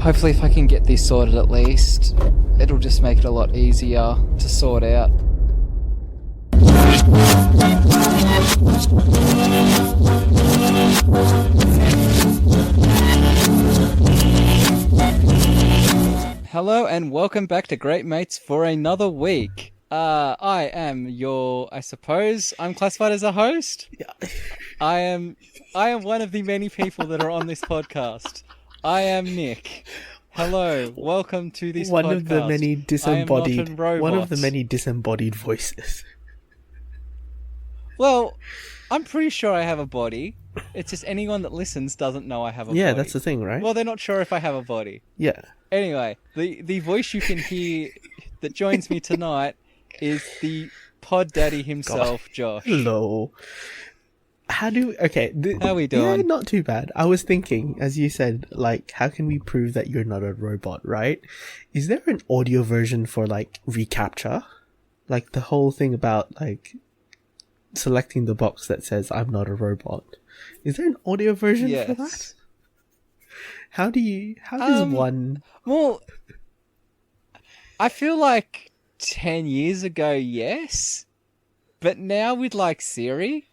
Hopefully if I can get this sorted at least, it'll just make it a lot easier to sort out. Hello and welcome back to Great Mates for another week. I am your, I suppose, I'm classified as a host. Yeah. I am one of the many people that are on this podcast. I am Nick. Hello, welcome to this podcast. One of the many disembodied, I am not a robot. one of the many disembodied voices. Well, I'm pretty sure I have a body. It's just anyone that listens doesn't know I have a body. Yeah, that's the thing, right? Well, they're not sure if I have a body. Yeah. Anyway, the voice you can hear that joins me tonight is the pod daddy himself, Josh. Hello. How we doing? Yeah, not too bad. I was thinking, as you said, like, how can we prove that you're not a robot, right? Is there an audio version for, like, reCAPTCHA? Like, the whole thing about, like, selecting the box that says, I'm not a robot. Is there an audio version for that? How does one... Well, I feel like 10 years ago, yes. But now with, like, Siri...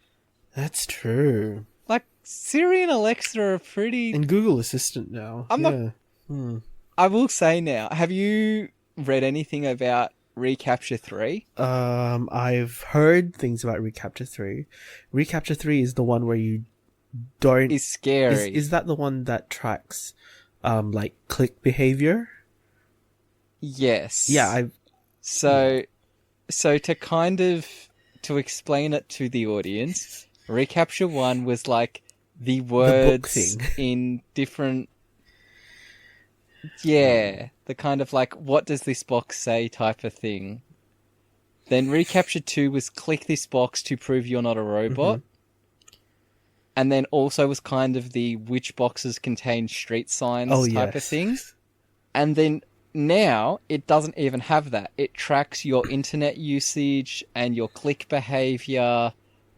That's true. Like, Siri and Alexa are pretty... And Google Assistant now. I will say now, have you read anything about reCAPTCHA 3? I've heard things about reCAPTCHA 3. reCAPTCHA 3 is the one where you don't... It's scary. Is that the one that tracks, like, click behavior? Yes. Yeah, So to kind of... To explain it to the audience, reCAPTCHA 1 was like the words in different... Yeah, the kind of like, what does this box say type of thing. Then reCAPTCHA 2 was click this box to prove you're not a robot. Mm-hmm. And then also was kind of the which boxes contain street signs type of thing. And then now, it doesn't even have that. It tracks your internet usage and your click behavior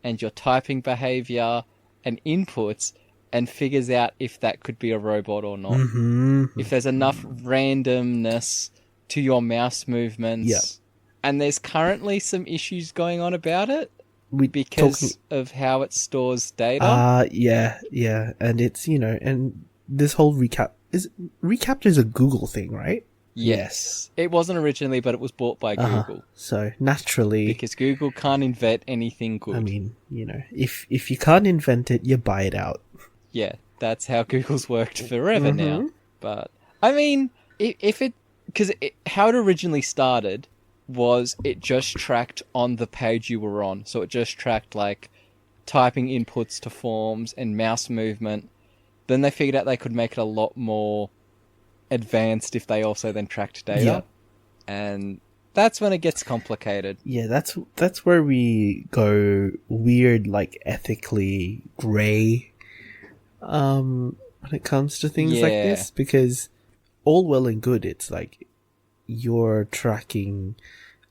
and your typing behavior and inputs and figures out if that could be a robot or not. Mm-hmm. If there's enough randomness to your mouse movements. Yeah. And there's currently some issues going on about it because of how it stores data. Yeah. And it's, and this whole reCAPTCHA is a Google thing, right? Yes. It wasn't originally, but it was bought by Google. So, naturally... Because Google can't invent anything good. I mean, if you can't invent it, you buy it out. Yeah, that's how Google's worked forever now. But, I mean, how it originally started was it just tracked on the page you were on. So it just tracked, like, typing inputs to forms and mouse movement. Then they figured out they could make it a lot more advanced if they also then tracked data. Yeah. And that's when it gets complicated. Yeah, that's where we go weird, like ethically grey when it comes to things like this, because all well and good, it's like you're tracking,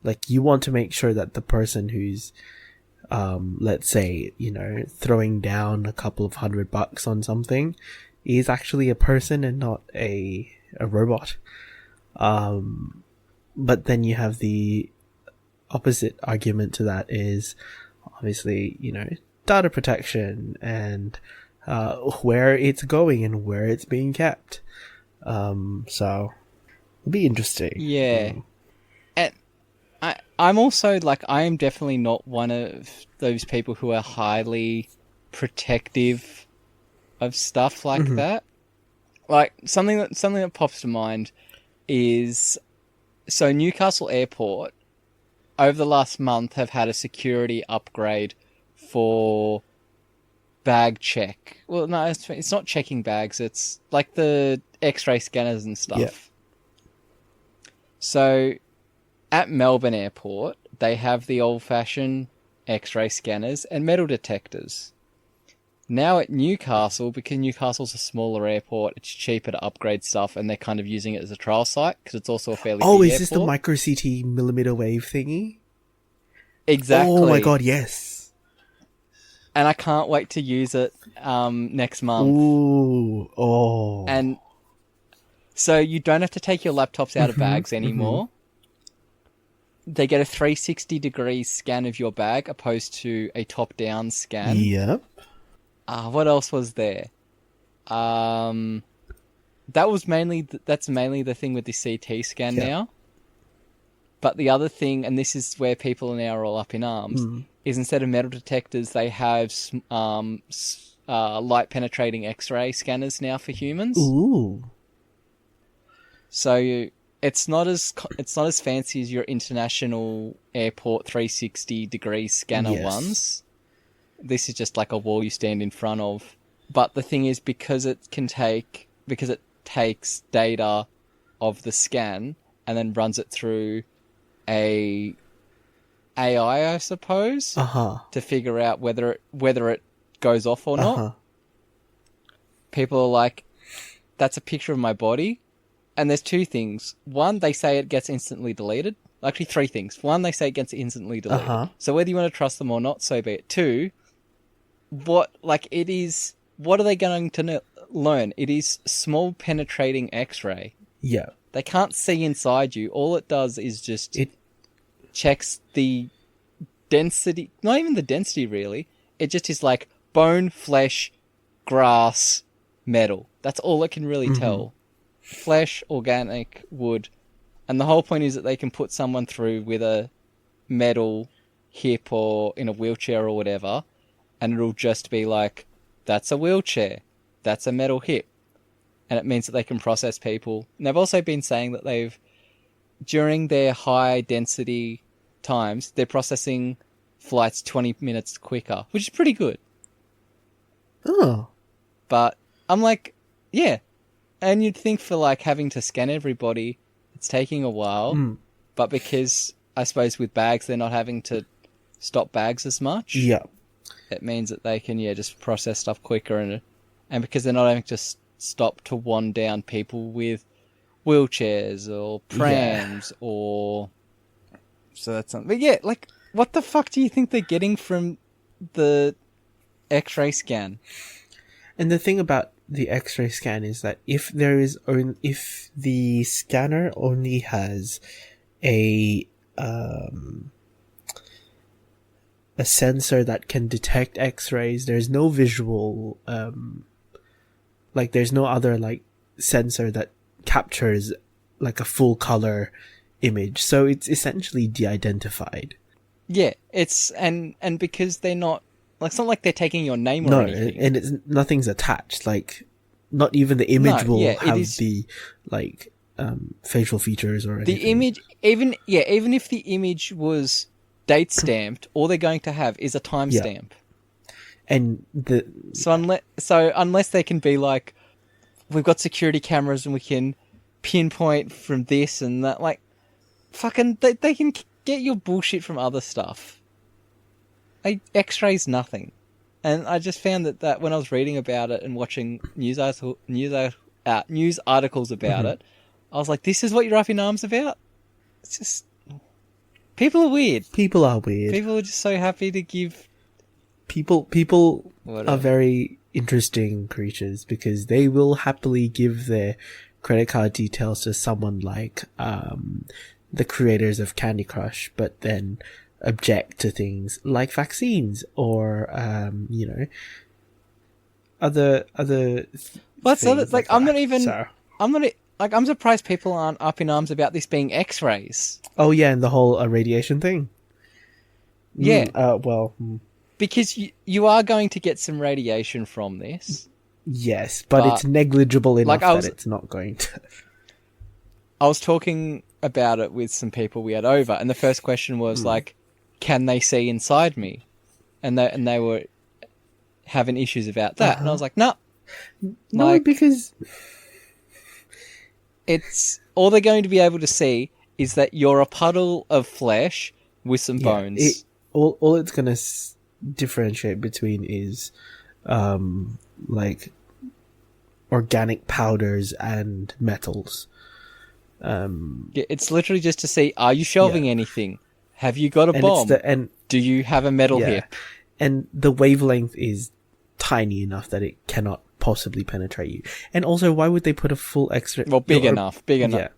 like you want to make sure that the person who's let's say, throwing down a couple of $100 on something is actually a person and not a robot. But then you have the opposite argument to that is obviously, data protection and where it's going and where it's being kept. So it'll be interesting. Yeah. And I'm also I am definitely not one of those people who are highly protective of stuff like that. Like something that pops to mind is, so Newcastle Airport over the last month have had a security upgrade for bag check. Well, no, it's not checking bags. It's like the X-ray scanners and stuff. Yeah. So at Melbourne Airport, they have the old-fashioned X-ray scanners and metal detectors. Now at Newcastle, because Newcastle's a smaller airport, it's cheaper to upgrade stuff, and they're kind of using it as a trial site, because it's also a fairly big airport. Is this the micro CT millimeter wave thingy? Exactly. Oh my god, yes. And I can't wait to use it next month. Ooh, oh. And So you don't have to take your laptops out of bags anymore. They get a 360-degree scan of your bag opposed to a top-down scan. Yep. What else was there? That's mainly the thing with the CT scan now. But the other thing, and this is where people now are all up in arms, is instead of metal detectors, they have light penetrating X-ray scanners now for humans. Ooh. So it's not as fancy as your international airport 360-degree scanner ones. This is just like a wall you stand in front of. But the thing is, because it takes data of the scan and then runs it through a AI, I suppose, to figure out whether it goes off or not. People are like, that's a picture of my body. And there's two things. One, they say it gets instantly deleted. Actually, three things. One, they say it gets instantly deleted. So whether you want to trust them or not, so be it. Two, what are they going to learn? It is small penetrating X-ray. Yeah. They can't see inside you. All it does is just checks the density. Not even the density, really. It just is like bone, flesh, grass, metal. That's all it can really tell. Flesh, organic, wood. And the whole point is that they can put someone through with a metal hip or in a wheelchair or whatever, and it'll just be like, that's a wheelchair. That's a metal hip. And it means that they can process people. And they've also been saying that during their high density times, they're processing flights 20 minutes quicker, which is pretty good. Oh. But I'm like, yeah. And you'd think for like having to scan everybody, it's taking a while. But because I suppose with bags, they're not having to stop bags as much. Yeah. It means that they can, just process stuff quicker. And because they're not having to stop to wand down people with wheelchairs or prams or... So that's something. But yeah, like, what the fuck do you think they're getting from the X-ray scan? And the thing about the X-ray scan is that if the scanner only has a sensor that can detect X-rays, there's no visual, there's no other sensor that captures like a full color image, so it's essentially de-identified. Yeah, it's and because they're not. It's not like they're taking your name or anything. And nothing's attached. Not even the image will have the facial features or anything. The image, even if the image was date stamped, all they're going to have is a timestamp. And unless they can be like, we've got security cameras and we can pinpoint from this and that, fucking, they can get your bullshit from other stuff. X-rays nothing. And I just found that when I was reading about it and watching news articles about it, I was like, this is what you're up in arms about? It's just... People are weird. People are weird. People are just so happy to give... People are very interesting creatures because they will happily give their credit card details to someone like the creators of Candy Crush, but then object to things like vaccines or other I'm surprised people aren't up in arms about this being X-rays. Oh yeah, and the whole radiation thing. Yeah. Because you are going to get some radiation from this. Yes, but it's negligible enough that it's not going to. I was talking about it with some people we had over, and the first question was can they see inside me? And they were having issues about that. And I was like, no. No, because... It's... All they're going to be able to see is that you're a puddle of flesh with some bones. All it's going to differentiate between is, organic powders and metals. It's literally just to see, are you shelving anything? Have you got a bomb? Do you have a metal hip? And the wavelength is tiny enough that it cannot possibly penetrate you. And also, why would they put a full X-ray? Well, big enough.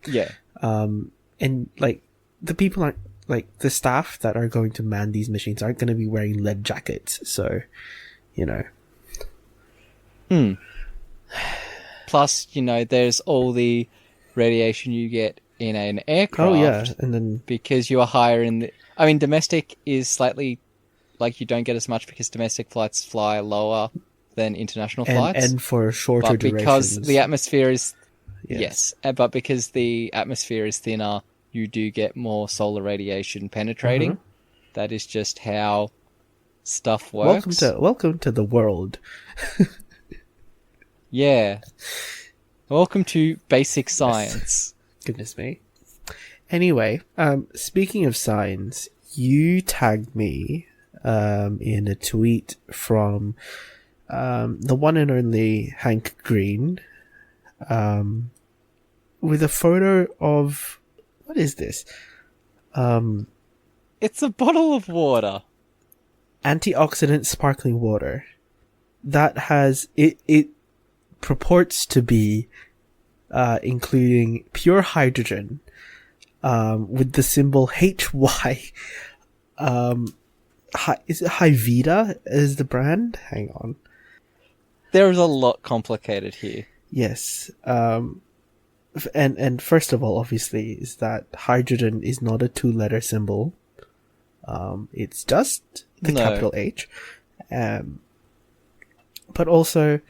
Yeah. And like the people aren't like the staff that are going to man these machines aren't going to be wearing lead jackets. So, you know. Plus, you know, there's all the radiation you get in an aircraft. Oh yeah, and then because you are higher in the. I mean, domestic is slightly like you don't get as much because domestic flights fly lower than international flights, and for shorter but durations. Because the atmosphere is but because the atmosphere is thinner, you do get more solar radiation penetrating. That is just how stuff works. Welcome to the world. Yeah. Welcome to basic science. Goodness me. Anyway, speaking of science, you tagged me in a tweet from the one and only Hank Green with a photo of... What is this? It's a bottle of water. Antioxidant sparkling water. That has... It purports to be including pure hydrogen with the symbol HY. Is it Hyvita is the brand? Hang on. There is a lot complicated here. Yes. And first of all, obviously, is that hydrogen is not a 2-letter symbol. It's just the capital H. But also,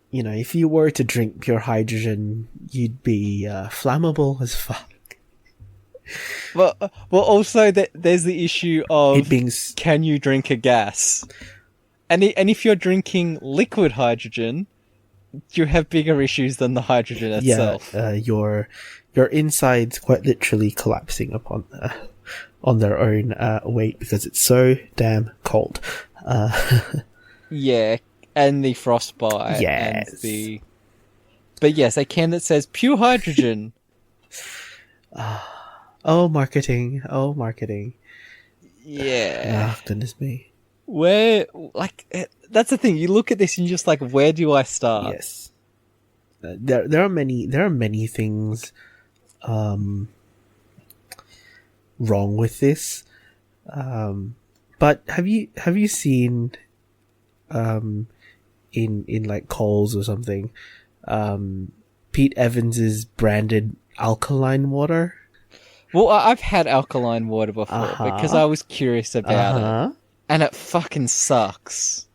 you know, if you were to drink pure hydrogen, you'd be flammable as fuck. Well, also there's the issue of it being can you drink a gas? And if you're drinking liquid hydrogen, you have bigger issues than the hydrogen itself. Yeah, your insides quite literally collapsing upon on their own weight because it's so damn cold. Yeah, and the frostbite. Yes. And but yes, a can that says pure hydrogen. Oh, marketing. Oh, marketing. Yeah. Oh, goodness me. Where, like, that's the thing. You look at this and you're just like, where do I start? Yes. There are many things wrong with this. But have you seen in like Coles or something Pete Evans's branded alkaline water? Well, I've had alkaline water before because I was curious about it. And it fucking sucks.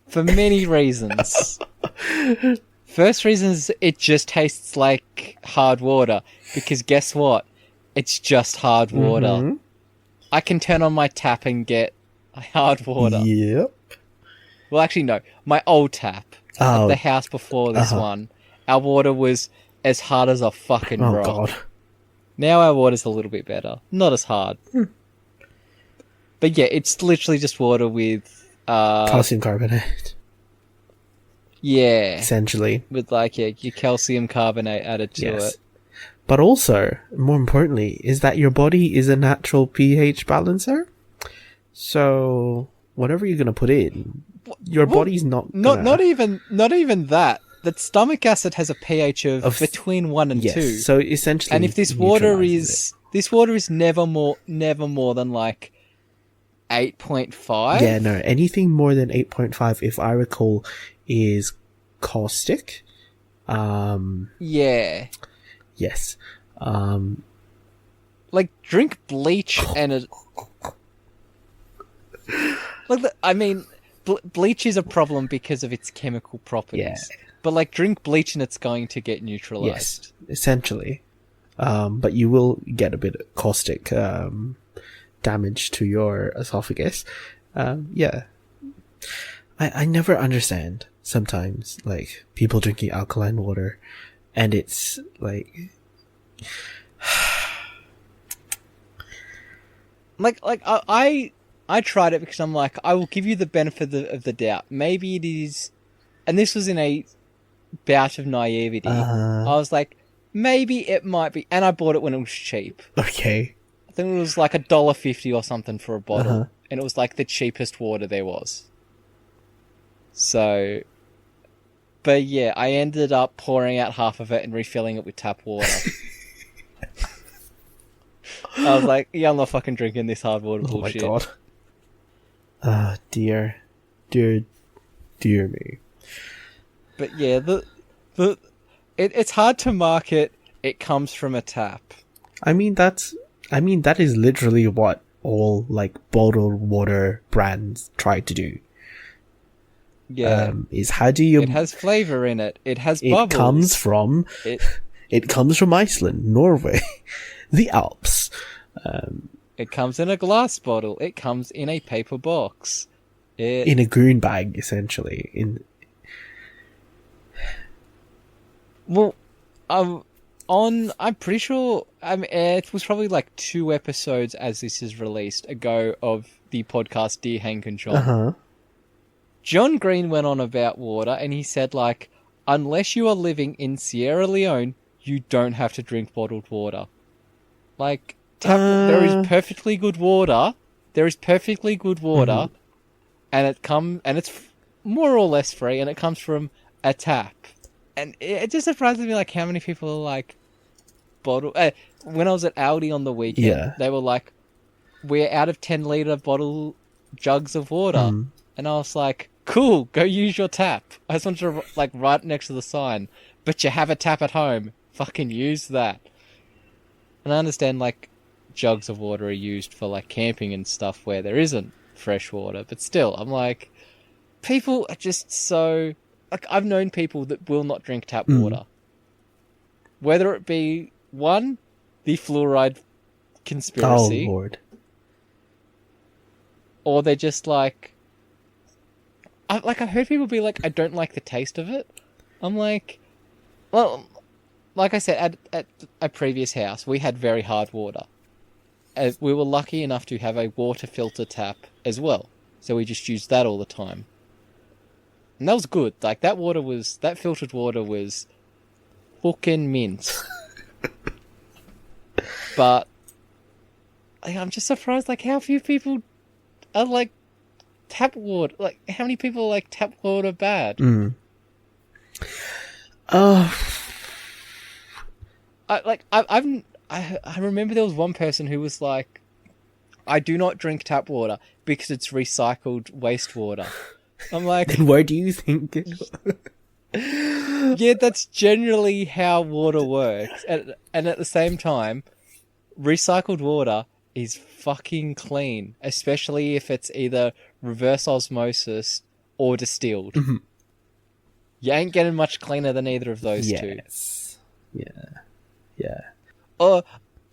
For many reasons. First reason is it just tastes like hard water. Because guess what? It's just hard water. I can turn on my tap and get hard water. Yep. Well, actually, no. My old tap. At the house before this one. Our water was as hard as a fucking rock. God. Now our water's a little bit better. Not as hard. But yeah, it's literally just water with... calcium carbonate. Yeah. Essentially. With like your calcium carbonate added to it. But also, more importantly, is that your body is a natural pH balancer. So, whatever you're going to put in, your body's not gonna... Not even that. That stomach acid has a pH of between 1 and 2. So essentially, and if this water is never more than like 8.5. Yeah, no, anything more than 8.5, if I recall, is caustic. Yeah. Yes. Like drink bleach and it. Like I mean, bleach is a problem because of its chemical properties. Yeah. But like drink bleach and it's going to get neutralized. Yes, essentially. But you will get a bit of caustic damage to your esophagus. Yeah. I never understand sometimes like people drinking alkaline water and it's like I tried it because I'm like, I will give you the benefit of the doubt. Maybe it is, and this was in a bout of naivety. I was like, maybe it might be, and I bought it when it was cheap. Okay. I think it was like $1.50 or something for a bottle, and it was like the cheapest water there was. So, but yeah, I ended up pouring out half of it and refilling it with tap water. I was like, yeah, I'm not fucking drinking this hard water bullshit. Oh my god. Ah, dear. Dear me. But yeah, it's hard to market. It comes from a tap. I mean, that is literally what all, like, bottled water brands try to do. Yeah. Is how do you... It has flavor in it. It has bubbles. It comes from Iceland, Norway, the Alps. It comes in a glass bottle. It comes in a paper box. In a goon bag, essentially. I'm pretty sure it was probably like 2 episodes as this is released ago of the podcast Dear Hank and John. Uh-huh. John Green went on about water and he said, like, unless you are living in Sierra Leone, you don't have to drink bottled water. Like, there is perfectly good water. Mm-hmm. And it's more or less free, and it comes from a tap. And it just surprises me, like, how many people are like, when I was at Aldi on the weekend, They were like, we're out of 10-litre bottle jugs of water. And I was like, cool, go use your tap. I just wanted to, like, right next to the sign. But you have a tap at home. Fucking use that. And I understand, like, jugs of water are used for, like, camping and stuff where there isn't fresh water. But still, I'm like, people are just so... Like, I've known people that will not drink tap water. Whether it be, one, the fluoride conspiracy. Oh, Lord. Or they're just like... I've heard people be like, I don't like the taste of it. I'm like... Well, like I said, at a previous house, we had very hard water. We were lucky enough to have a water filter tap as well. So we just used that all the time. And that was good. Like, that filtered water was fucking mint. But I'm just surprised, like, how few people are like tap water. Like, how many people are like tap water bad? I remember there was one person who was like, I do not drink tap water because it's recycled wastewater. I'm like... Then where do you think it... Yeah, that's generally how water works. And at the same time, recycled water is fucking clean, especially if it's either reverse osmosis or distilled. Mm-hmm. You ain't getting much cleaner than either of those two. Yes. Yeah. Or,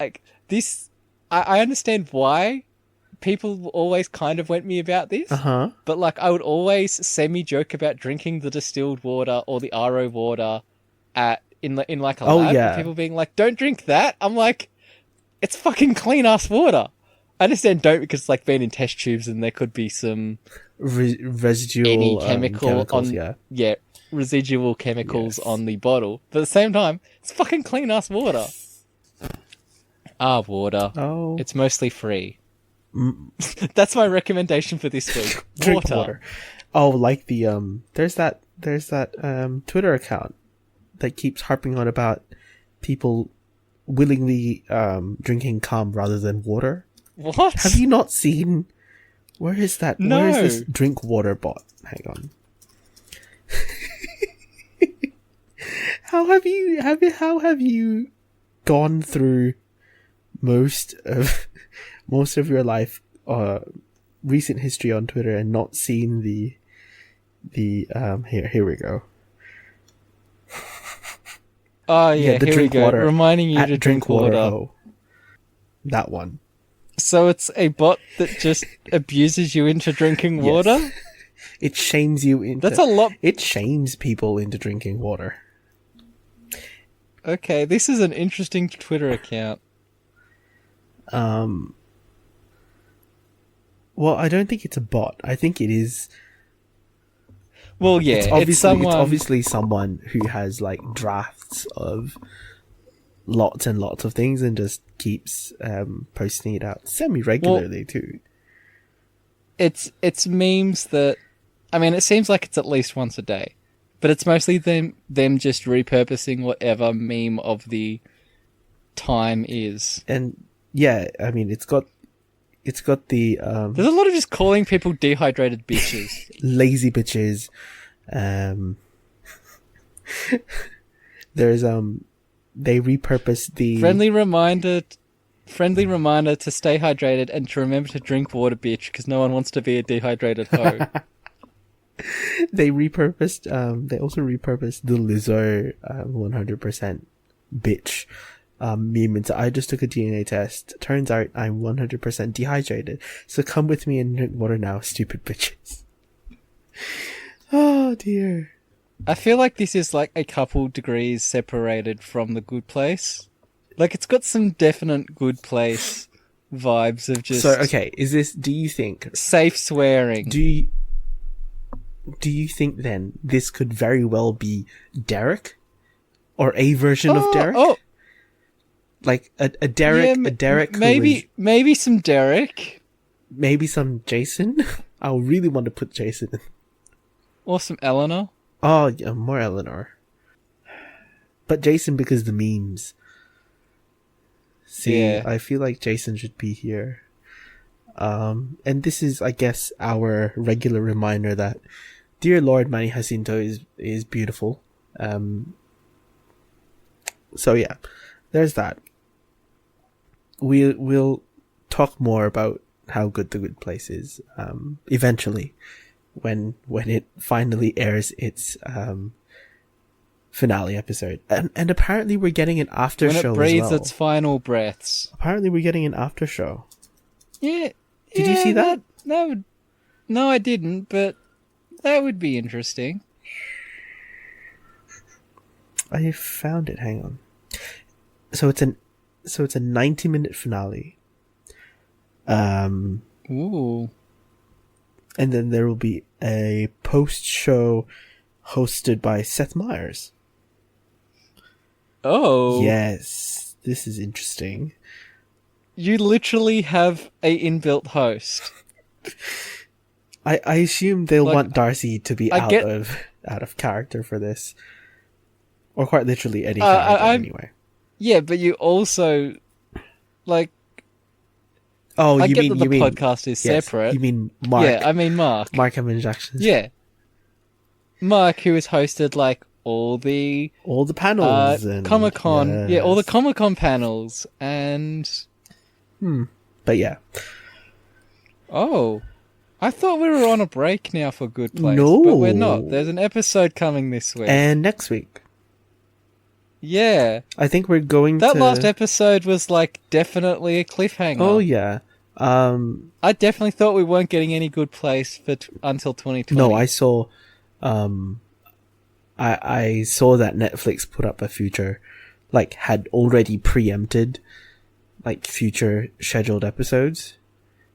like, this... I understand why people always kind of went me about this. Uh-huh. But, like, I would always semi-joke about drinking the distilled water or the RO water in like a lab. Yeah. People being like, don't drink that. I'm like, it's fucking clean-ass water. I understand don't because it's like being in test tubes and there could be some... residual any chemical chemicals, yeah, residual chemicals on the bottle. But at the same time, it's fucking clean-ass water. Water. Oh. It's mostly free. That's my recommendation for this week. Drink water. Oh, like the there's that Twitter account that keeps harping on about people willingly drinking cum rather than water. What? Have you not seen? Where is that? No. Where is this drink water bot? Hang on. How have you gone through most of your life, recent history on Twitter, and not seen the here we go. Oh yeah, the here drink we go. water. Reminding you to drink water. Oh. That one. So it's a bot that just abuses you into drinking water? It shames you into... That's a lot... It shames people into drinking water. Okay, this is an interesting Twitter account. Well, I don't think it's a bot. I think it is... Well, yeah, it's obviously someone who has, like, drafts of lots and lots of things and just keeps posting it out semi-regularly too. It's memes that I mean, it seems like it's at least once a day, but it's mostly them just repurposing whatever meme of the time is. And yeah, I mean, it's got the There's a lot of just calling people dehydrated bitches. lazy bitches. There's they repurposed the friendly reminder to stay hydrated and to remember to drink water, bitch, because no one wants to be a dehydrated hoe. They repurposed. They also repurposed the Lizzo 100% bitch meme. And so I just took a DNA test. Turns out I'm 100% dehydrated. So come with me and drink water now, stupid bitches. Oh dear. I feel like this is like a couple degrees separated from The Good Place. Like, it's got some definite Good Place vibes of just... So, okay, is this... Do you think... Safe swearing. Do you think, then, this could very well be Derek? Or a version of Derek? Oh! Like, a Derek... Yeah, a Derek maybe some Derek. Maybe some Jason? I really want to put Jason in. Or some Eleanor. Oh, yeah, more Eleanor. But Jason because the memes. See, Yeah. I feel like Jason should be here. And this is, I guess, our regular reminder that Dear Lord, Manny Jacinto is beautiful. So yeah, there's that. We'll talk more about how good The Good Place is, eventually. When it finally airs its finale episode, and apparently we're getting an after show when it breathes as well. its final breaths. Apparently we're getting an after show. Yeah. Did you see that? That would. No, I didn't, but that would be interesting. I found it. Hang on. So it's a 90-minute finale. Ooh. And then there will be a post-show hosted by Seth Meyers. Oh. Yes, this is interesting. You literally have a inbuilt host. I assume they'll Like, want Darcy to be out of character for this, or quite literally any character anyway. Yeah, but you also like. Oh, I you get mean that the podcast is separate. You mean Mark? Yeah, I mean Mark. Mark Hamill Jackson. Yeah, Mark, who has hosted like all the panels and Comic-Con. yes. Yeah, all the Comic-Con panels and. But yeah. Oh, I thought we were on a break now for Good Place. No. But we're not. There's an episode coming this week. And next week. Yeah. I think we're going that last episode was like definitely a cliffhanger. Oh yeah. I definitely thought we weren't getting any Good Place for until 2020. No, I saw I saw that Netflix put up a future, like had already preempted like future scheduled episodes.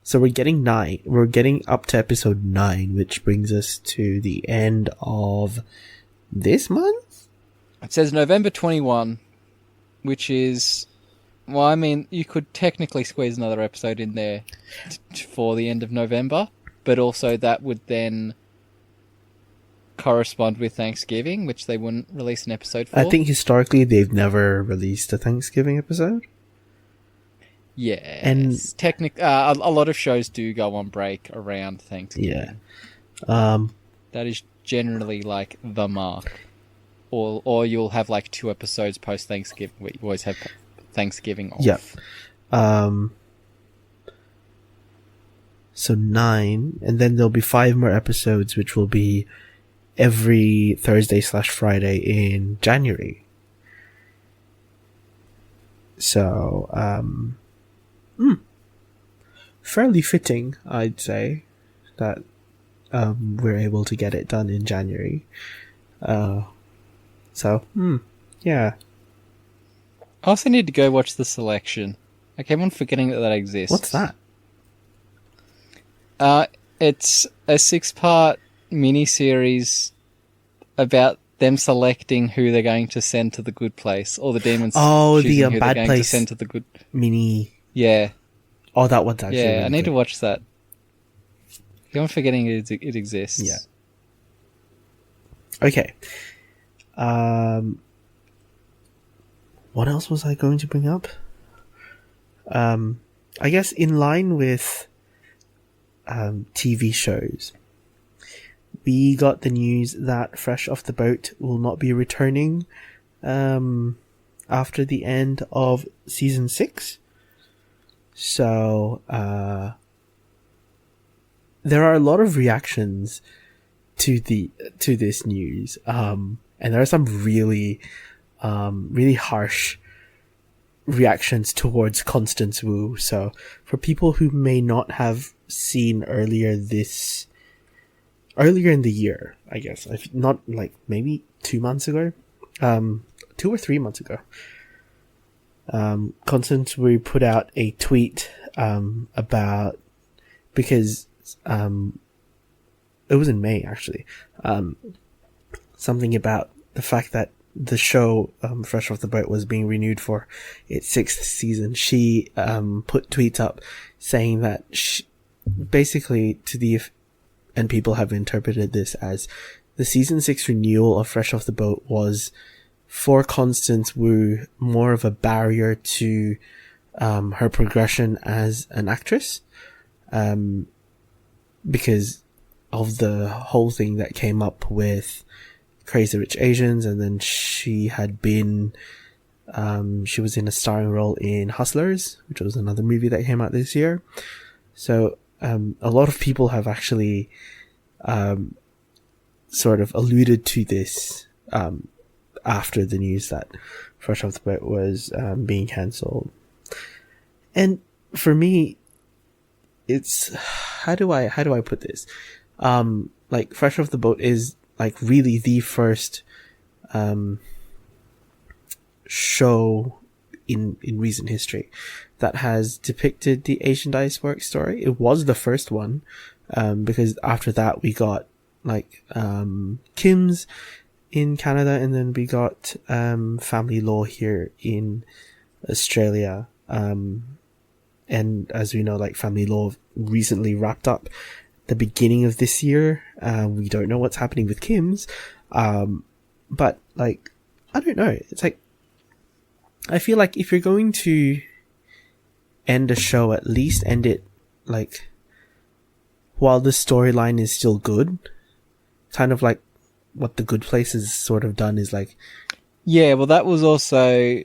So we're getting 9. We're getting up to episode 9, which brings us to the end of this month? It says November 21, which is... Well, I mean, you could technically squeeze another episode in there for the end of November, but also that would then correspond with Thanksgiving, which they wouldn't release an episode for. I think historically they've never released a Thanksgiving episode. Yeah, and a lot of shows do go on break around Thanksgiving. Yeah, that is generally like the mark, or you'll have like 2 episodes post Thanksgiving. Where you always have Thanksgiving off. Yeah. So 9, and then there'll be 5 more episodes, which will be every Thursday/Friday in January. So, fairly fitting, I'd say, that we're able to get it done in January. So, yeah. I also need to go watch The Selection. I keep on forgetting that exists. What's that? It's a 6-part miniseries about them selecting who they're going to send to the good place, or the demons. Oh, choosing the who bad they're going place to send to the good. Mini. Yeah. Oh, that one's actually. Yeah, really I need good. to watch that. I'm forgetting it exists. Yeah. Okay. What else was I going to bring up? I guess in line with TV shows, we got the news that Fresh Off the Boat will not be returning after the end of season 6. So there are a lot of reactions to this news, and there are some really harsh reactions towards Constance Wu. So for people who may not have seen earlier in the year, I guess, not like maybe 2 months ago, 2 or 3 months ago, Constance Wu put out a tweet about, because it was in May actually, something about the fact that the show Fresh Off the Boat was being renewed for its 6th season. She put tweets up saying that basically and people have interpreted this as the season 6 renewal of Fresh Off the Boat was for Constance Wu more of a barrier to her progression as an actress, because of the whole thing that came up with Crazy Rich Asians, and then she had been she was in a starring role in Hustlers, which was another movie that came out this year. So a lot of people have actually sort of alluded to this after the news that Fresh Off the Boat was being cancelled. And for me, it's how do I put this? Like Fresh Off the Boat is like really the first show in recent history that has depicted the Asian diasporic story. It was the first one, because after that we got like Kim's in Canada, and then we got Family Law here in Australia. And as we know, like Family Law recently wrapped up the beginning of this year. We don't know what's happening with Kim's. But like, I don't know. It's like, I feel like if you're going to end a show, at least end it like while the storyline is still good. Kind of like what The Good Place has sort of done is like... Yeah, well that was also...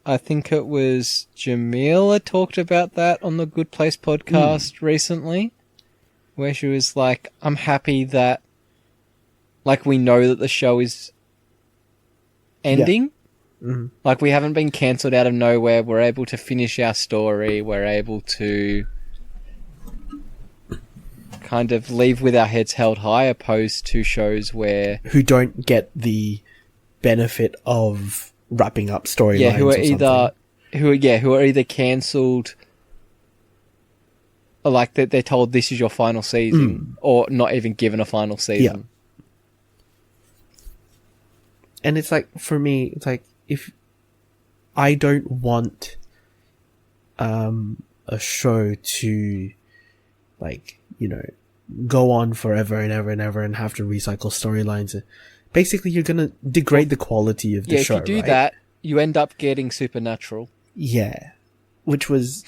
I think it was Jamila talked about that on the Good Place podcast recently, where she was like, I'm happy that, like, we know that the show is ending. Yeah. Mm-hmm. Like, we haven't been cancelled out of nowhere. We're able to finish our story. We're able to kind of leave with our heads held high, opposed to shows where... Who don't get the benefit of wrapping up storylines, who are either cancelled, or like they're told this is your final season, or not even given a final season. Yeah. And it's like, for me, it's like, if I don't want a show to, like, you know, go on forever and ever and ever and have to recycle storylines. Basically, you're going to degrade the quality of the show, if you do that, you end up getting Supernatural. Yeah. Which was...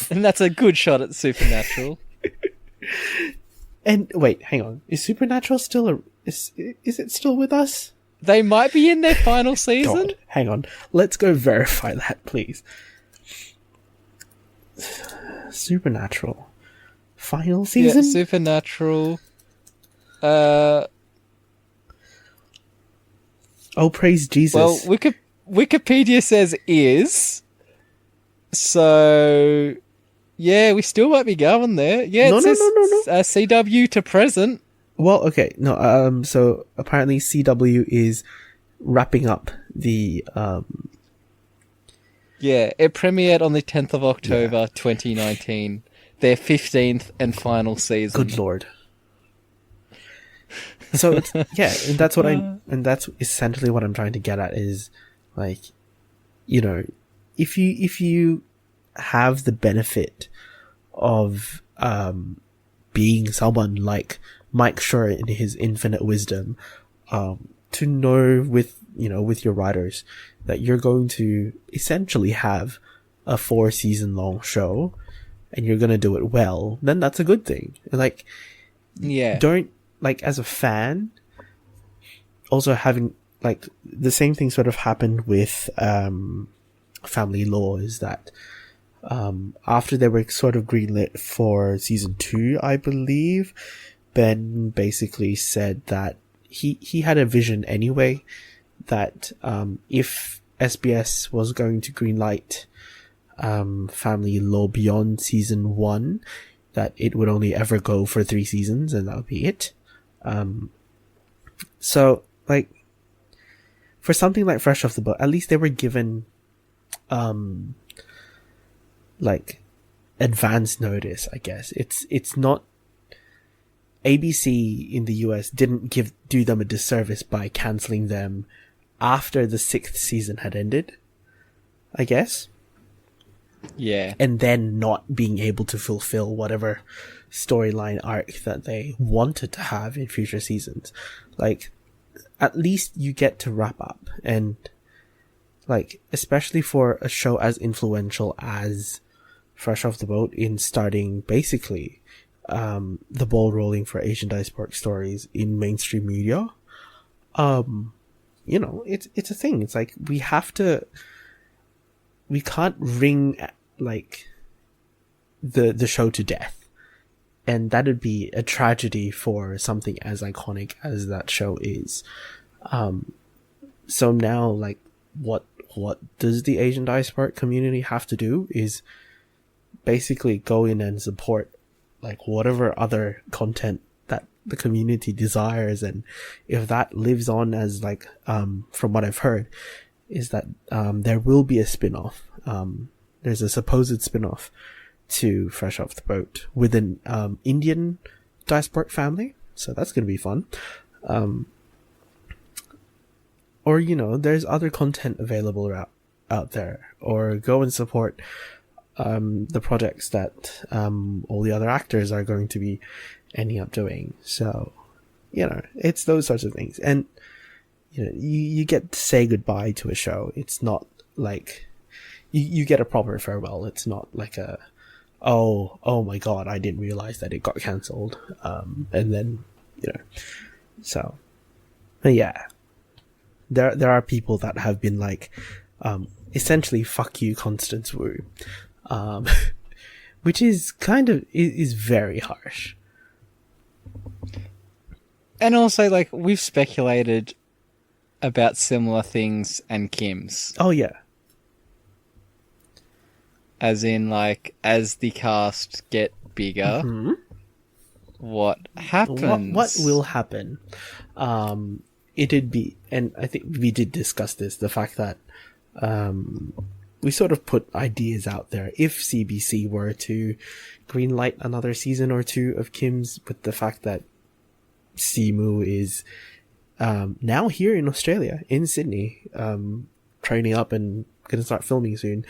and that's a good shot at Supernatural. And, wait, hang on. Is Supernatural still... Is it still with us? They might be in their final season. God, hang on. Let's go verify that, please. Supernatural. Final season? Yeah, Supernatural. Oh, praise Jesus. Well, Wikipedia says is. So, yeah, we still might be going there. Yeah, it says CW to present. Well, okay. No, so apparently CW is wrapping up the... Yeah, it premiered on the 10th of October, 2019. Their 15th and final season. Good Lord. So it's, yeah, and that's essentially what I'm trying to get at is, like, you know, if you have the benefit of being someone like Mike Schur in his infinite wisdom to know with your writers that you're going to essentially have a 4-season long show and you're going to do it well, then that's a good thing. Like, don't, like, as a fan, also having, like, the same thing sort of happened with Family Law, is that after they were sort of greenlit for season 2, I believe, Ben basically said that he had a vision anyway, that if SBS was going to greenlight Family Law beyond season 1, that it would only ever go for 3 seasons and that would be it. So, like, for something like Fresh Off the Boat, at least they were given like advance notice, I guess. It's not, ABC in the US didn't do them a disservice by cancelling them after the 6th season had ended, I guess. Yeah. And then not being able to fulfill whatever storyline arc that they wanted to have in future seasons. Like, at least you get to wrap up. And, like, especially for a show as influential as Fresh Off the Boat in starting basically the ball rolling for Asian diasporic stories in mainstream media, it's a thing. It's like, we can't wring, like, the show to death, and that'd be a tragedy for something as iconic as that show is. So now, like, what does the Asian diasporic community have to do is basically go in and support, like, whatever other content that the community desires. And if that lives on as, like, from what I've heard, is that there will be a spin-off. There's a supposed spin-off to Fresh Off the Boat with an Indian diasporic family, so that's going to be fun. Or, there's other content available out there, or go and support the projects that all the other actors are going to be ending up doing. So, it's those sorts of things. And, you get to say goodbye to a show. It's not like you get a proper farewell. It's not like oh my god, I didn't realize that it got cancelled. And then, so, but yeah, there are people that have been like, essentially, fuck you, Constance Wu. Which is is very harsh. And also, like, we've speculated about similar things and Kim's. Oh, yeah. As in, like, as the cast get bigger, what happens? What will happen? It'd be, and I think we did discuss this, the fact that we sort of put ideas out there. If CBC were to greenlight another season or 2 of Kim's, with the fact that Simu is now here in Australia, in Sydney, training up and going to start filming soon,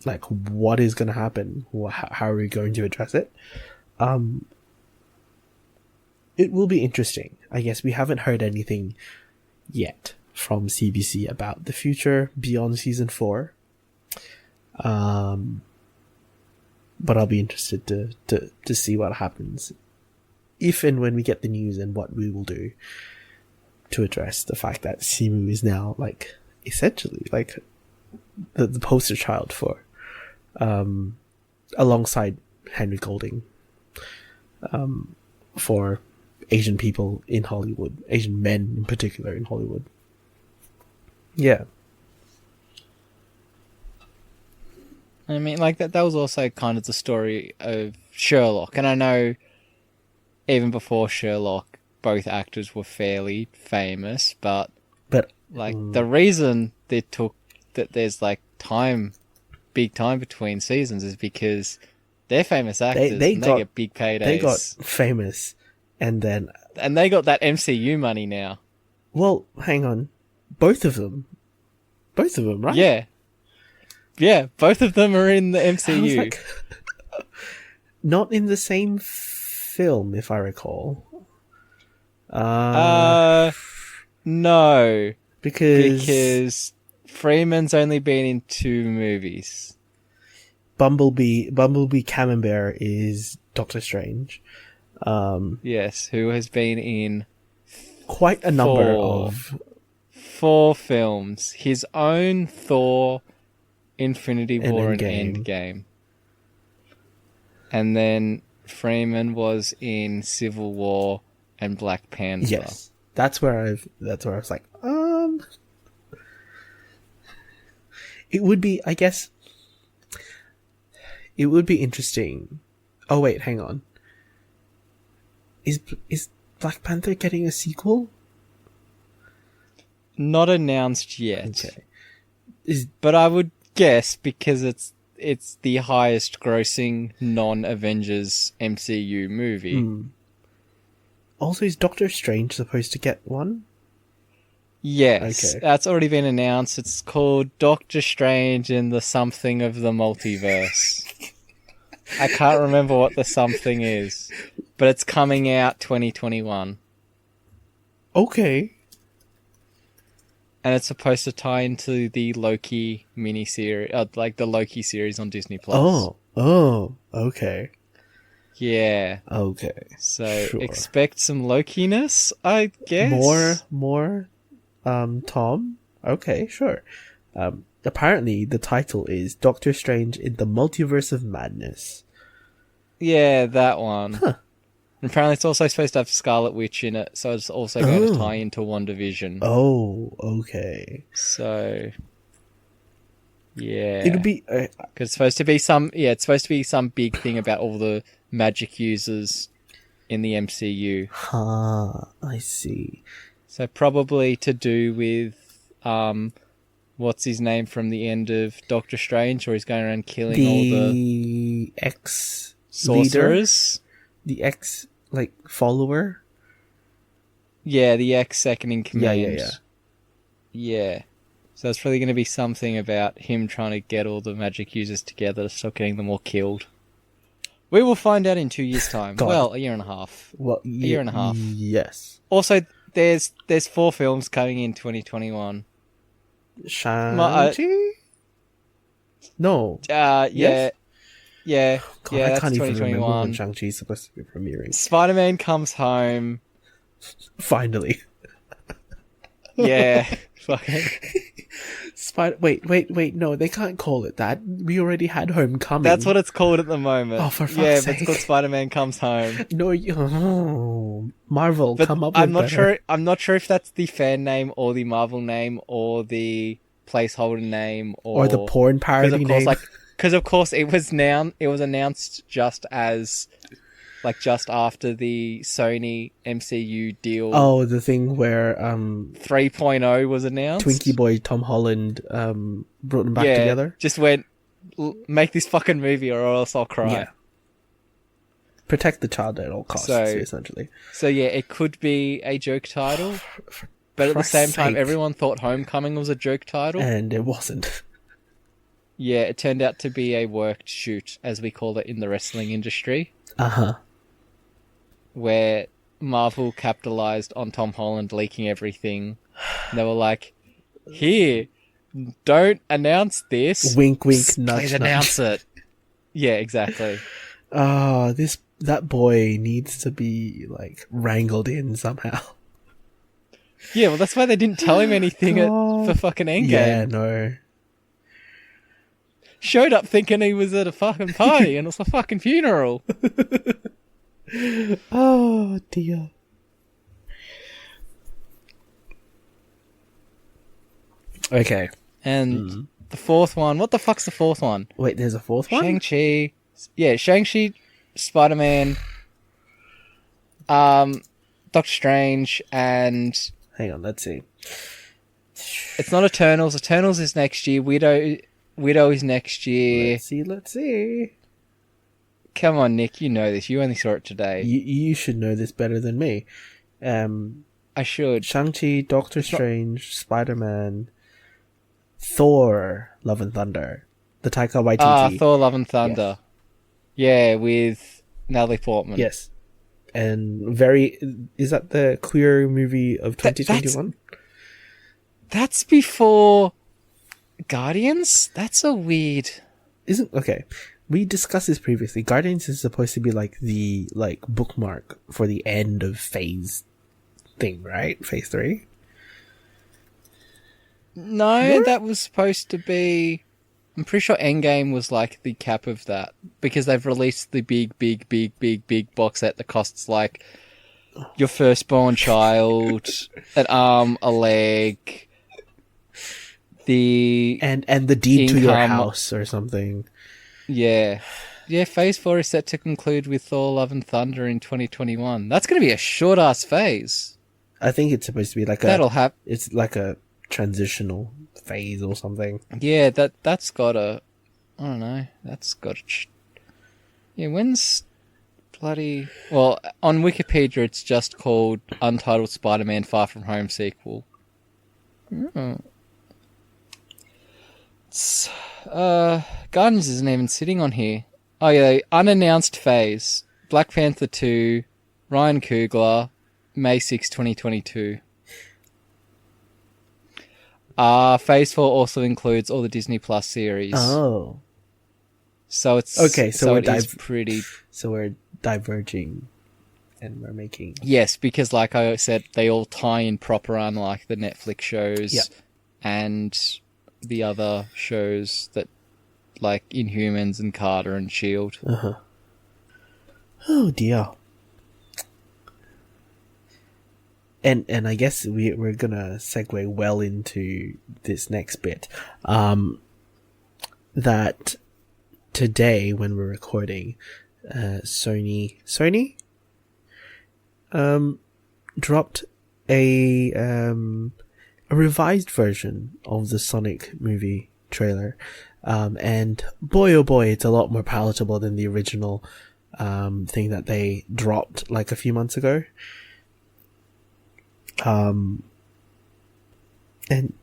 like, what is going to happen? How are we going to address it? It will be interesting. I guess we haven't heard anything yet from CBC about the future beyond season 4. But I'll be interested to see what happens if and when we get the news, and what we will do to address the fact that Simu is now, like, essentially, like, the poster child for, alongside Henry Golding, for Asian people in Hollywood, Asian men in particular in Hollywood. Yeah. I mean, like, that was also kind of the story of Sherlock. And I know even before Sherlock, both actors were fairly famous, but like, the reason they took that there's, like, big time between seasons is because they're famous actors, they get big paydays. They got famous, and they got that MCU money now. Well, hang on. Both of them, right? Yeah, both of them are in the MCU. Like, not in the same film, if I recall. No. Because Freeman's only been in 2 movies. Bumblebee Camembert is Doctor Strange. Yes, who has been in quite a number of 4 films. His own Thor, Infinity War, and Endgame. And then Freeman was in Civil War and Black Panther. Yes. That's where I was like, it would be, I guess, it would be interesting. Oh wait, hang on. Is Black Panther getting a sequel? Not announced yet. Okay. But I would guess because it's the highest grossing non-Avengers MCU movie. Also, is Doctor Strange supposed to get one? Yes, okay. That's already been announced. It's called Doctor Strange in the something of the multiverse. I can't remember what the something is, but it's coming out 2021. Okay. And it's supposed to tie into the Loki miniseries, like the Loki series on Disney Plus. Oh, okay. Yeah. Okay. So sure. Expect some Loki-ness, I guess. More, Tom? Okay, sure. Apparently the title is Doctor Strange in the Multiverse of Madness. Yeah, that one. Huh. And apparently it's also supposed to have Scarlet Witch in it, so it's also going to tie into WandaVision. Oh, okay. So, yeah. It'll be... Because it's supposed to be some big thing about all the magic users in the MCU. I see. So probably to do with, what's his name from the end of Doctor Strange, where he's going around killing all the ex-sorcerers? The ex, follower? Yeah, the ex-second in command. Yeah. So it's probably going to be something about him trying to get all the magic users together to stop getting them all killed. We will find out in 2 years' time. God. Well, a year and a half. Well, a year and a half. Yes. Also, there's 4 films coming in 2021. Shang-Chi? No. Yes? Yeah. God, yeah, I that's can't even 2021. remember when Shang-Chi is supposed to be premiering. Spider-Man Comes Home. Finally. Yeah. Fucking. Wait, no, they can't call it that. We already had Homecoming. That's what it's called at the moment. Oh, for fuck's sake. sake. But it's called Spider-Man Comes Home. No, Marvel, but come up with better. I'm not sure if that's the fan name or the Marvel name or the placeholder name or the porn parody name. Because of course it was announced just as just after the Sony MCU deal. Oh, the thing where 3.0 was announced. Twinkie Boy Tom Holland brought them back together. Just went, make this fucking movie or else I'll cry. Yeah. Protect the child at all costs, essentially. So yeah, it could be a joke title, but at the same time, everyone thought Homecoming was a joke title, and it wasn't. Yeah, it turned out to be a worked shoot, as we call it in the wrestling industry. Where Marvel capitalized on Tom Holland leaking everything. And they were like, here, don't announce this. Wink, wink, nudge, please nudge. announce it. Yeah, exactly. That boy needs to be, wrangled in somehow. Yeah, well, that's why they didn't tell him anything for fucking Endgame. Yeah, no. Showed up thinking he was at a fucking party and it was a fucking funeral. Oh, dear. Okay. And the fourth one, what the fuck's the fourth one? Wait, there's a fourth one? Shang-Chi. Yeah, Shang-Chi, Spider-Man, Doctor Strange, and... Hang on, let's see. It's not Eternals. Eternals is next year. Widow is next year. Let's see. Come on, Nick, you know this. You only saw it today. You should know this better than me. I should. Shang-Chi, Doctor Strange, Spider-Man, Thor, Love and Thunder. The Taika Waititi. Thor, Love and Thunder. Yes. Yeah, with Natalie Portman. Yes. and very... Is that the queer movie of 2021? That's before Guardians? That's a weird... Okay. We discussed this previously. Guardians is supposed to be like the bookmark for the end of phase thing, right? Phase 3? No, that was supposed to be... I'm pretty sure Endgame was like the cap of that, because they've released the big box set that costs like your firstborn child, an arm, a leg, and the deed to your house or something. Yeah. Yeah, Phase 4 is set to conclude with Thor Love and Thunder in 2021. That's going to be a short-ass phase. I think it's supposed to be like That'll happen. It's like a transitional phase or something. Yeah, that's got a... I don't know. That's got a... Yeah, when's bloody... Well, on Wikipedia it's just called Untitled Spider-Man Far From Home sequel. Oh. It's... Guardians isn't even sitting on here. Oh yeah, unannounced phase. Black Panther 2, Ryan Coogler, May 6, 2022. Phase 4 also includes all the Disney Plus series. Oh. So it's... Okay, so it is pretty... So we're diverging and we're making... Yes, because like I said, they all tie in proper on like the Netflix shows and the other shows that like Inhumans and Carter and S.H.I.E.L.D. Uh-huh. Oh dear. And I guess we're gonna segue well into this next bit. That today when we're recording, Sony dropped a revised version of the Sonic movie trailer. And boy oh boy, it's a lot more palatable than the original thing that they dropped like a few months ago. And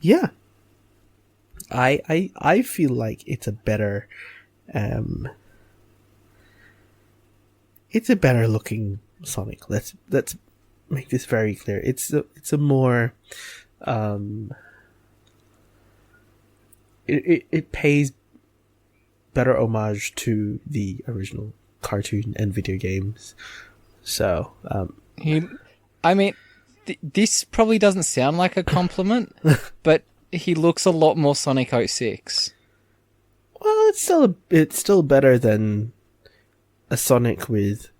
yeah, I feel like it's a better looking Sonic. Let's make this very clear. It's a more it pays better homage to the original cartoon and video games. So this probably doesn't sound like a compliment, but he looks a lot more Sonic 06. Well, it's still better than a Sonic with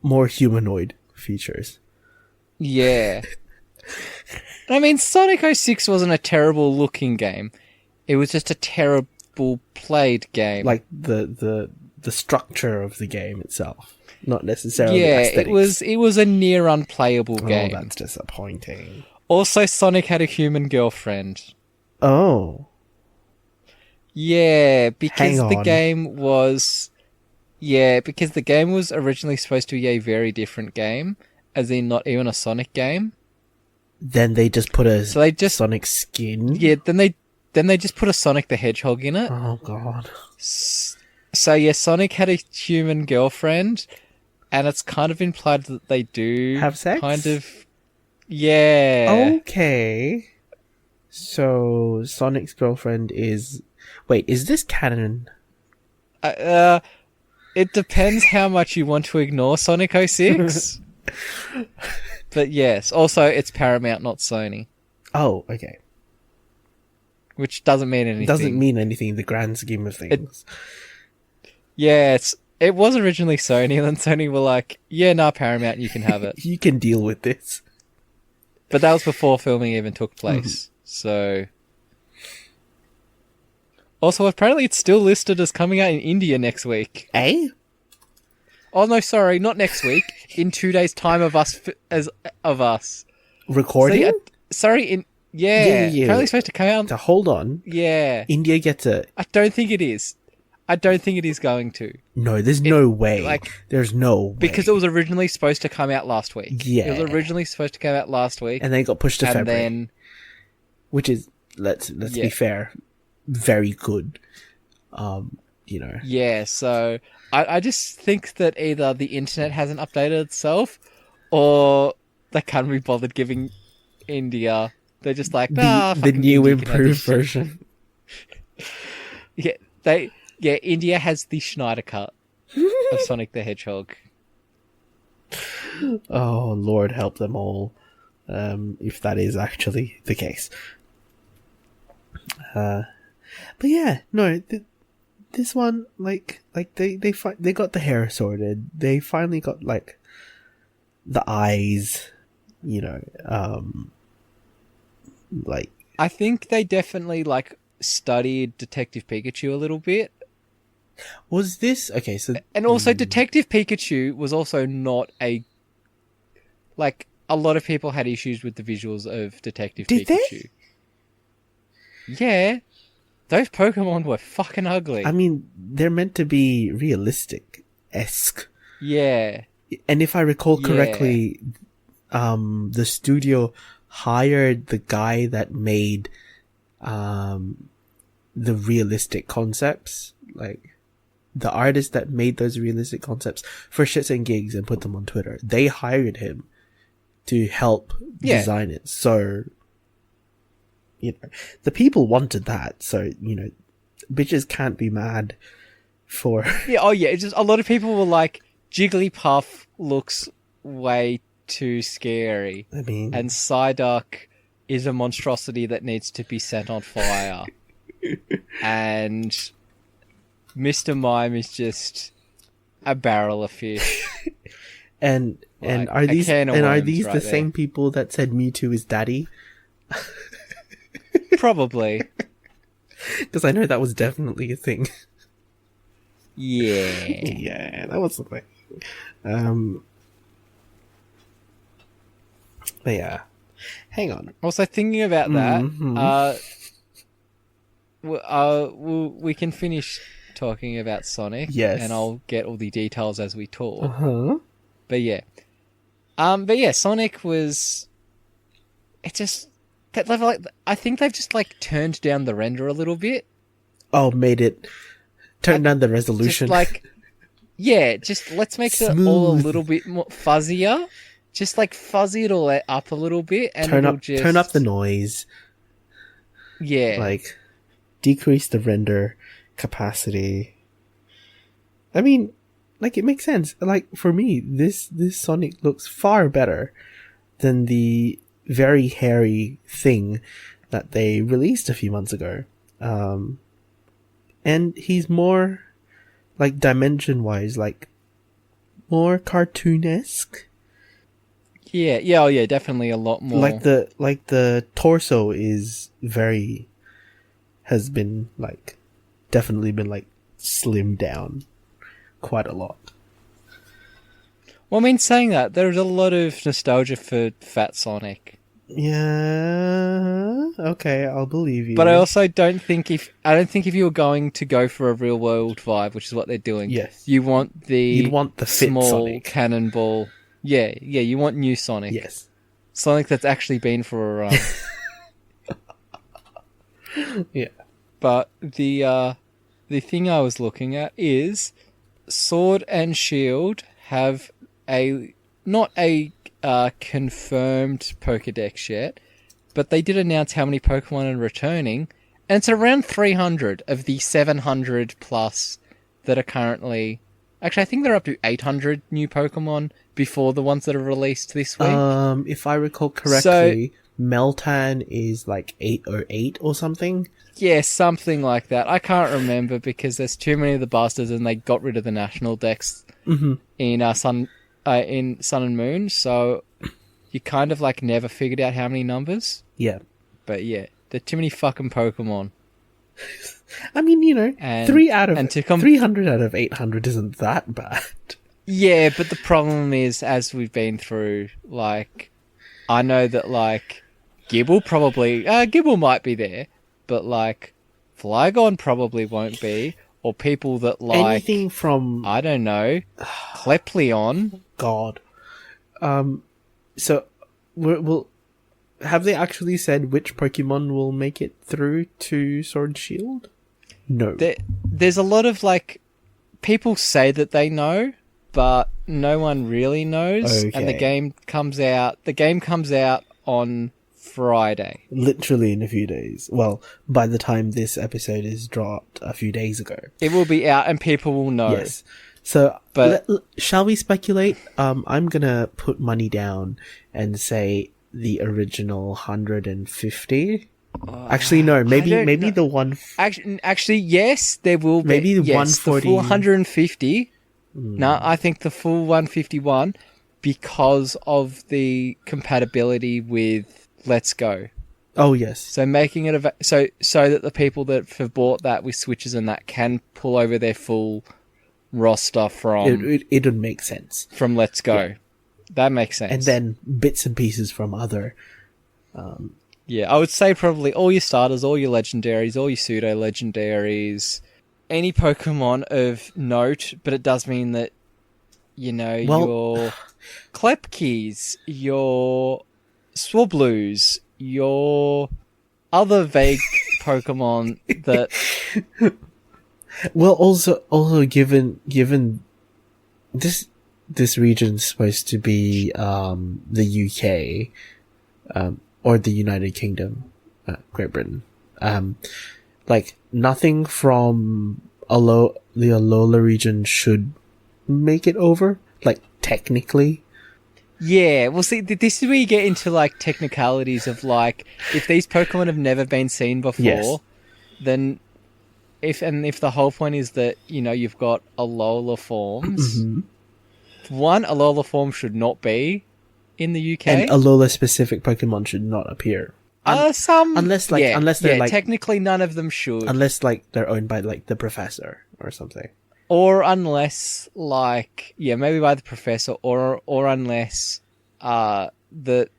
more humanoid features. Yeah. I mean, Sonic 06 wasn't a terrible looking game. It was just a terrible played game. Like the structure of the game itself. Not necessarily aesthetics. it was a near unplayable game. Oh, that's disappointing. Also, Sonic had a human girlfriend. Oh. Yeah, because the game was... Yeah, because the game was originally supposed to be a very different game, as in not even a Sonic game. Then they just put a Sonic skin? Yeah, then they just put a Sonic the Hedgehog in it. Oh, God. So, yeah, Sonic had a human girlfriend... And it's kind of implied that they do have sex? Kind of. Yeah. Okay. So Sonic's girlfriend is... Wait, is this canon? It depends how much you want to ignore Sonic 06. But yes, also it's Paramount, not Sony. Oh, okay. Which doesn't mean anything. Doesn't mean anything in the grand scheme of things. It was originally Sony, and then Sony were like, yeah, nah, Paramount, you can have it. You can deal with this. But that was before filming even took place, so... Also, apparently it's still listed as coming out in India next week. Eh? Oh, no, sorry, not next week. In 2 days' time of us. Recording? Yeah. Apparently it's supposed to come out... So hold on. Yeah. India gets a... I don't think it is. I don't think it is going to. No, there's no way. There's no way. Because it was originally supposed to come out last week. Yeah. It was originally supposed to come out last week. And then it got pushed to February. Which is, let's be fair, very good. Yeah, so I just think that either the internet hasn't updated itself, or they can't be bothered giving India. They're just like, the fucking new India can have improved this shit." version. India has the Schneider cut of Sonic the Hedgehog. Oh Lord, help them all, if that is actually the case. But yeah, no, this one, like they got the hair sorted. They finally got like the eyes, like I think they definitely like studied Detective Pikachu a little bit. was this okay? So And also, Detective Pikachu was also not a... Like, a lot of people had issues with the visuals of Detective Did Pikachu. Yeah. Those Pokemon were fucking ugly. I mean, they're meant to be realistic-esque. Yeah. And if I recall correctly, the studio hired the guy that made the realistic concepts, like the artist that made those realistic concepts for shits and gigs and put them on Twitter. They hired him to help design it. So, the people wanted that. So, bitches can't be mad for... It's just a lot of people were like, Jigglypuff looks way too scary. I mean... And Psyduck is a monstrosity that needs to be set on fire. And Mr. Mime is just a barrel of fish. and Like, are these right the same people that said Mewtwo is daddy? Probably. Because I know that was definitely a thing. Yeah. Yeah, that was the thing. But yeah. Hang on. Also, thinking about that, we can finish talking about Sonic. Yes. And I'll get all the details as we talk. Uh-huh. But yeah. Sonic was... It just... That level, like, I think they've just, like, turned down the render a little bit. Oh, made it... Turn down the resolution. Just, like... Yeah, just let's make it all a little bit more fuzzier. Just, like, fuzzy it all up a little bit. And turn up the noise. Yeah. Like, decrease the render capacity. I mean, like, it makes sense. Like, for me, this Sonic looks far better than the very hairy thing that they released a few months ago. And he's more, like, dimension-wise, like, more cartoonesque. Yeah, definitely a lot more. Like the torso is has been, like, definitely been, like, slimmed down quite a lot. Well, I mean, saying that, there's a lot of nostalgia for Fat Sonic. Yeah, okay, I'll believe you. But I also don't think if you were going to go for a real world vibe, which is what they're doing, yes, you'd want the fit small Sonic. cannonball. Yeah, you want new Sonic. Yes. Sonic that's actually been for a run. Yeah. But the thing I was looking at is Sword and Shield have not a confirmed Pokédex yet, but they did announce how many Pokemon are returning, and it's around 300 of the 700 plus that are currently... Actually, I think they're up to 800 new Pokemon before the ones that are released this week. If I recall correctly, Meltan is like 808 or something. Yeah, something like that. I can't remember because there's too many of the bastards and they got rid of the national decks in Sun and Moon, so you kind of like never figured out how many numbers. Yeah. But yeah, there are too many fucking Pokemon. I mean, 300 out of 800 isn't that bad. Yeah, but the problem is, as we've been through, like, I know that, like, Gibble might be there, but, like, Flygon probably won't be, or people that like... Anything from... I don't know, Clepleon. God. So, we'll... Have they actually said which Pokemon will make it through to Sword and Shield? No. there's a lot of like people say that they know, but no one really knows. Okay. And the game comes out. The game comes out on Friday. Literally in a few days. Well, by the time this episode is dropped, a few days ago. It will be out, and people will know. Yes. So, But- shall we speculate? I'm gonna put money down and say the original 150. Actually, no. Maybe know. the one. Actually, yes, there will be. Maybe the yes, 140. the full 150. No, I think the full 151 because of the compatibility with Let's Go. Oh yes. So making it so that the people that have bought that with Switches and that can pull over their full roster from It would make sense. from Let's Go. Yeah. That makes sense. And then bits and pieces from other. Yeah, I would say probably all your starters, all your legendaries, all your pseudo legendaries, any Pokemon of note, but it does mean that, you know, your Klepkeys, your Swablues, your other vague Pokemon that... Well, also given this region's supposed to be the UK, or the United Kingdom, Great Britain. Like nothing from the Alola region should make it over. Like technically. Yeah, well, see, this is where you get into like technicalities of like if these Pokemon have never been seen before, Yes. then if the whole point is that you know you've got Alola forms, one Alola form should not be in the UK, And Alola specific Pokemon should not appear. Unless they're like technically none of them should, unless like they're owned by like the professor or something. or unless like maybe by the professor, or unless that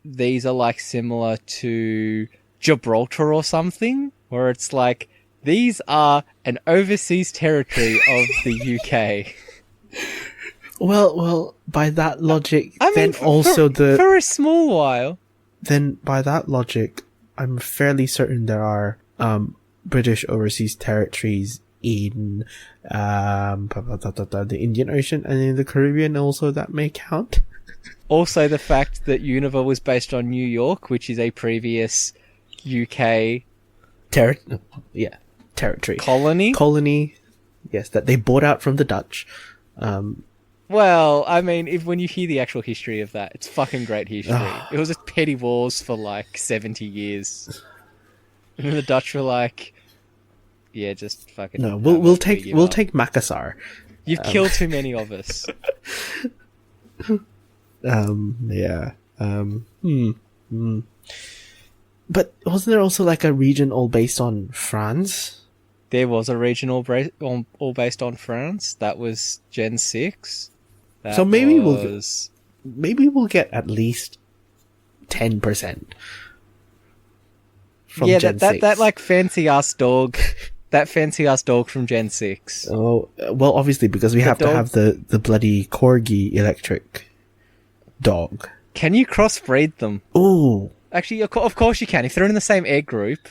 these are like similar to Gibraltar or something, where it's like these are an overseas territory of the UK. Well, by that logic, I mean, for a small while. Then by that logic, I'm fairly certain there are British overseas territories in the Indian Ocean and in the Caribbean also that may count. Also, the fact that Unova was based on New York, which is a previous UK territory. colony. Yes, that they bought out from the Dutch. Well, I mean, when you hear the actual history of that, it's fucking great history. It was a petty wars for like 70 years. And then the Dutch were like, yeah, just fucking... No, we'll take Makassar. You've killed too many of us. Yeah. But wasn't there also like a region all based on France? There was a region all based on France. That was Gen 6. So maybe we'll get at least 10% from Gen 6. that like fancy ass dog, that fancy ass dog from Gen 6. Oh, well, obviously because we have to have the bloody corgi electric dog. Can you crossbreed them? Ooh. Actually, of course you can. If they're in the same egg group,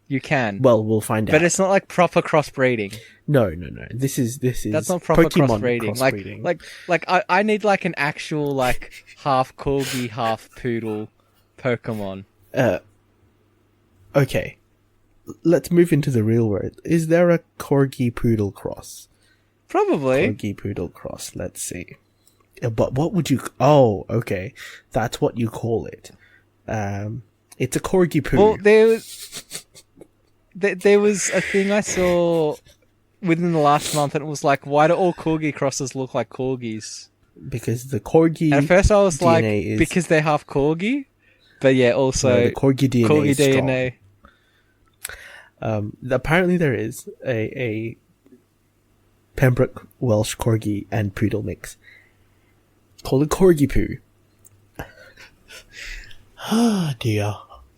you can. Well, we'll find out. But it's not like proper crossbreeding. No. This is That's not proper Pokemon crossbreeding. Like I need like an actual like half corgi, half poodle Pokemon. Okay. Let's move into the real world. Is there a corgi poodle cross? Probably. Corgi poodle cross. Let's see. But what would you? Oh, okay. That's what you call it. It's a corgi poo. Well, there was a thing I saw within the last month, and it was like, why do all corgi crosses look like corgis? Because the corgi. And at first, I was DNA like, is... because they're half corgi. But yeah, also the corgi DNA. Corgi is DNA. Apparently, there is a Pembroke Welsh corgi and poodle mix called a corgi poo. Ah, dear.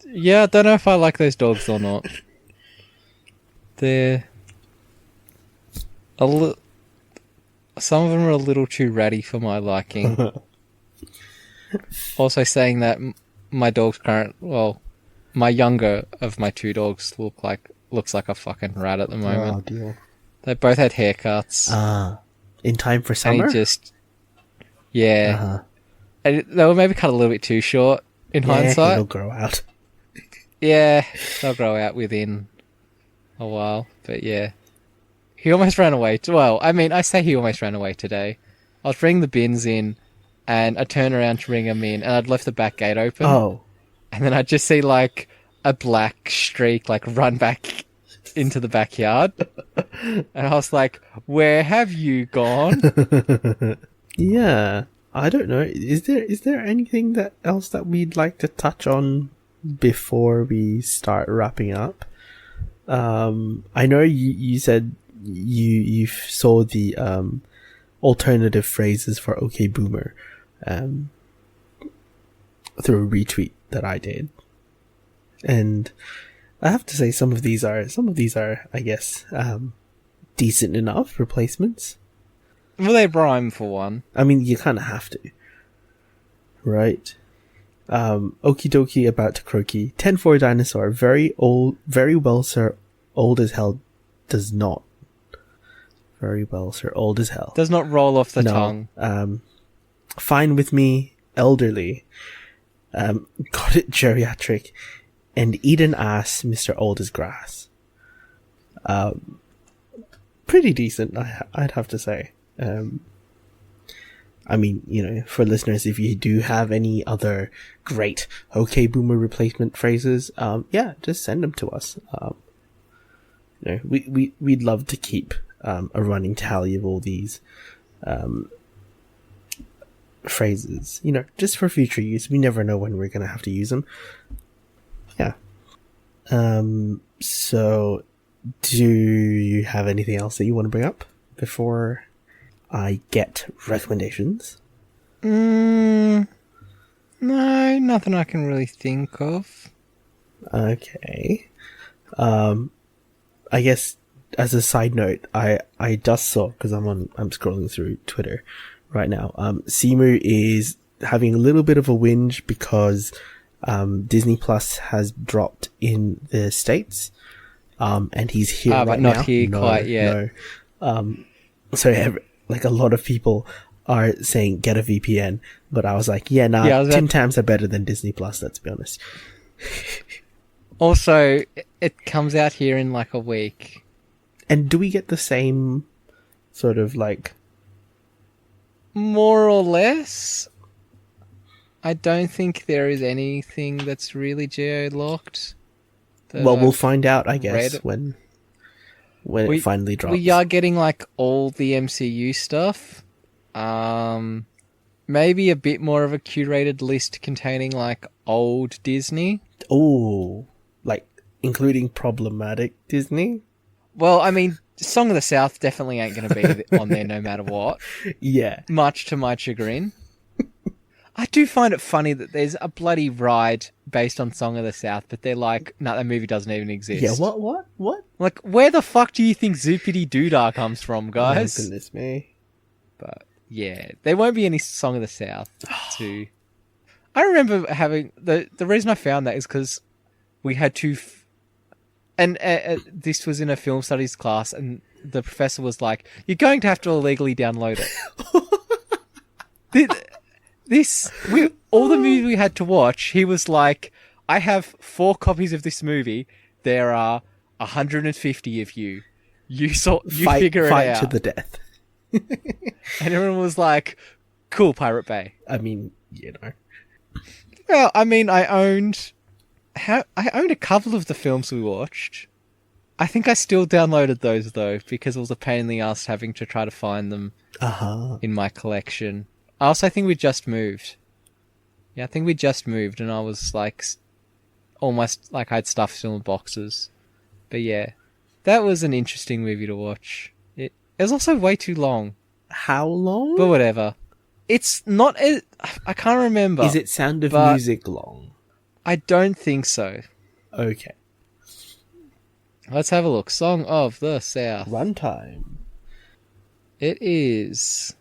Yeah, I don't know if I like those dogs or not. They're some of them are a little too ratty for my liking. Also saying that my dog's my younger of my two dogs look like looks like a fucking rat at the Oh, moment. dear. They both had haircuts. In time for And summer? he just... Yeah. Uh-huh. And they were maybe cut a little bit too short in Yeah, hindsight. it'll grow out. Yeah, they'll grow out within a while. But yeah. He almost ran away. Well, I mean, I say he almost ran away today. I was bringing the bins in, and I turned around to bring them in, and I'd left the back gate open. Oh. And then I'd just see, like, a black streak, like, run back into the backyard. And I was like, where have you gone? Yeah. I don't know. Is there anything else that we'd like to touch on before we start wrapping up? I know you said you saw the alternative phrases for "Okay Boomer" through a retweet that I did, and I have to say some of these are I guess decent enough replacements. Well, they rhyme for one. I mean, you kind of have to, right? Okie dokie about to croaky. 10-4 dinosaur. Very old, very well, sir. Old as hell does not. Very well, sir. Old as hell. Does not roll off the tongue. Fine with me. Elderly. Got it geriatric. And eat an ass, Mr. Old as grass. Pretty decent, I'd have to say. I mean, you know, for listeners, if you do have any other great "Okay Boomer" replacement phrases, yeah, just send them to us. You know, we'd love to keep a running tally of all these phrases. You know, just for future use. We never know when we're gonna have to use them. Yeah. So, do you have anything else that you want to bring up before I get recommendations? No, nothing I can really think of. Okay. I guess as a side note, I just saw, because I'm scrolling through Twitter right now. Simu is having a little bit of a whinge because Disney Plus has dropped in the States. And he's here right but now. not here quite yet. No. So like a lot of people are saying get a VPN, but I was like, Tim Tams are better than Disney Plus, let's be honest. Also, it comes out here in like a week. And do we get the same sort of like... More or less. I don't think there is anything that's really geo-locked. Well, we'll find out, I guess, when it finally drops. We are getting like all the MCU stuff. Maybe a bit more of a curated list containing like old Disney. Oh, like including problematic Disney? Well, I mean, Song of the South definitely ain't going to be on there no matter what. Yeah. Much to my chagrin. I do find it funny that there's a bloody ride based on Song of the South, but they're like, no, that movie doesn't even exist. Yeah, what? Like, where the fuck do you think Zoopity Doodah comes from, guys? Oh, goodness me. But, yeah, there won't be any Song of the South to... I remember having... The reason I found that is because we had to... And this was in a film studies class, and the professor was like, you're going to have to illegally download it. All the movie we had to watch, he was like, I have 4 copies of this movie. There are 150 of you. You figure it out. Fight to the death. And everyone was like, cool, Pirate Bay. I mean, you know. Well, I mean, I owned a couple of the films we watched. I think I still downloaded those, though, because it was a pain in the ass having to try to find them in my collection. I also think we just moved. Yeah, I think we just moved, and I was like, almost like I had stuff still in boxes. But yeah, that was an interesting movie to watch. It was also way too long. How long? But whatever. It's not... I can't remember. Is it Sound of Music long? I don't think so. Okay. Let's have a look. Song of the South. Runtime. It is...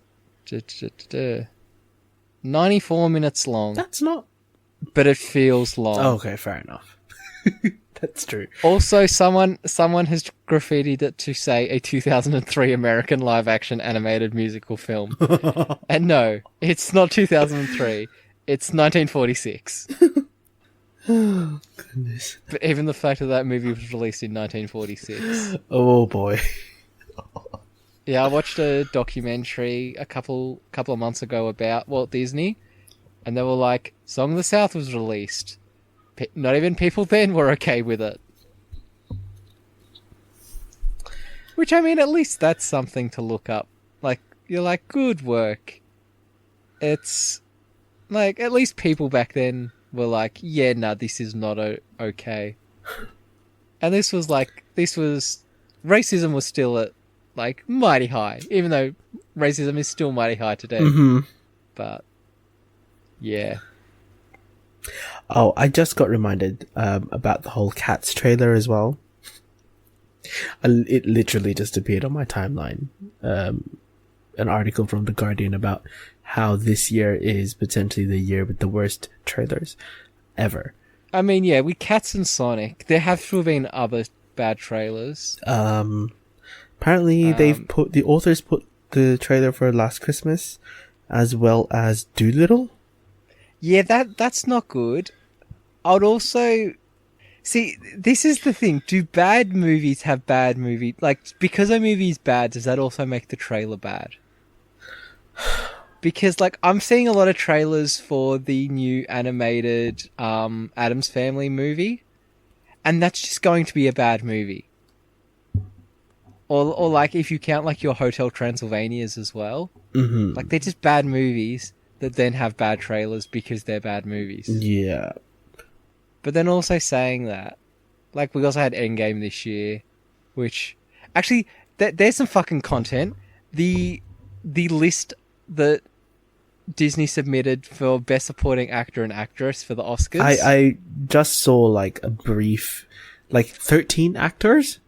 94 minutes long. That's not... But it feels long. Okay, fair enough. That's true. Also, someone has graffitied it to say a 2003 American live-action animated musical film. And no, it's not 2003. It's 1946. Oh, goodness. But even the fact that movie was released in 1946. Oh, boy. Yeah, I watched a documentary a couple of months ago about Walt Disney, and they were like, Song of the South was released. Not even people then were okay with it. Which, I mean, at least that's something to look up. Like, you're like, good work. It's, like, at least people back then were like, yeah, no, this is not okay. And racism was still at, like, mighty high. Even though racism is still mighty high today. Mm-hmm. But, yeah. Oh, I just got reminded about the whole Cats trailer as well. It literally just appeared on my timeline. An article from The Guardian about how this year is potentially the year with the worst trailers ever. I mean, yeah, with Cats and Sonic, there have to have been other bad trailers. Apparently, the authors put the trailer for Last Christmas as well as Dolittle. Yeah, that's not good. I'd also... See, this is the thing. Do bad movies have bad movies? Like, because a movie is bad, does that also make the trailer bad? Because, like, I'm seeing a lot of trailers for the new animated Addams Family movie, and that's just going to be a bad movie. Or like, if you count, like, your Hotel Transylvanias as well. Mm-hmm. Like, they're just bad movies that then have bad trailers because they're bad movies. Yeah. But then also saying that, like, we also had Endgame this year, which, actually, there's some fucking content. The list that Disney submitted for Best Supporting Actor and Actress for the Oscars. I just saw, like, a brief, like, 13 actors?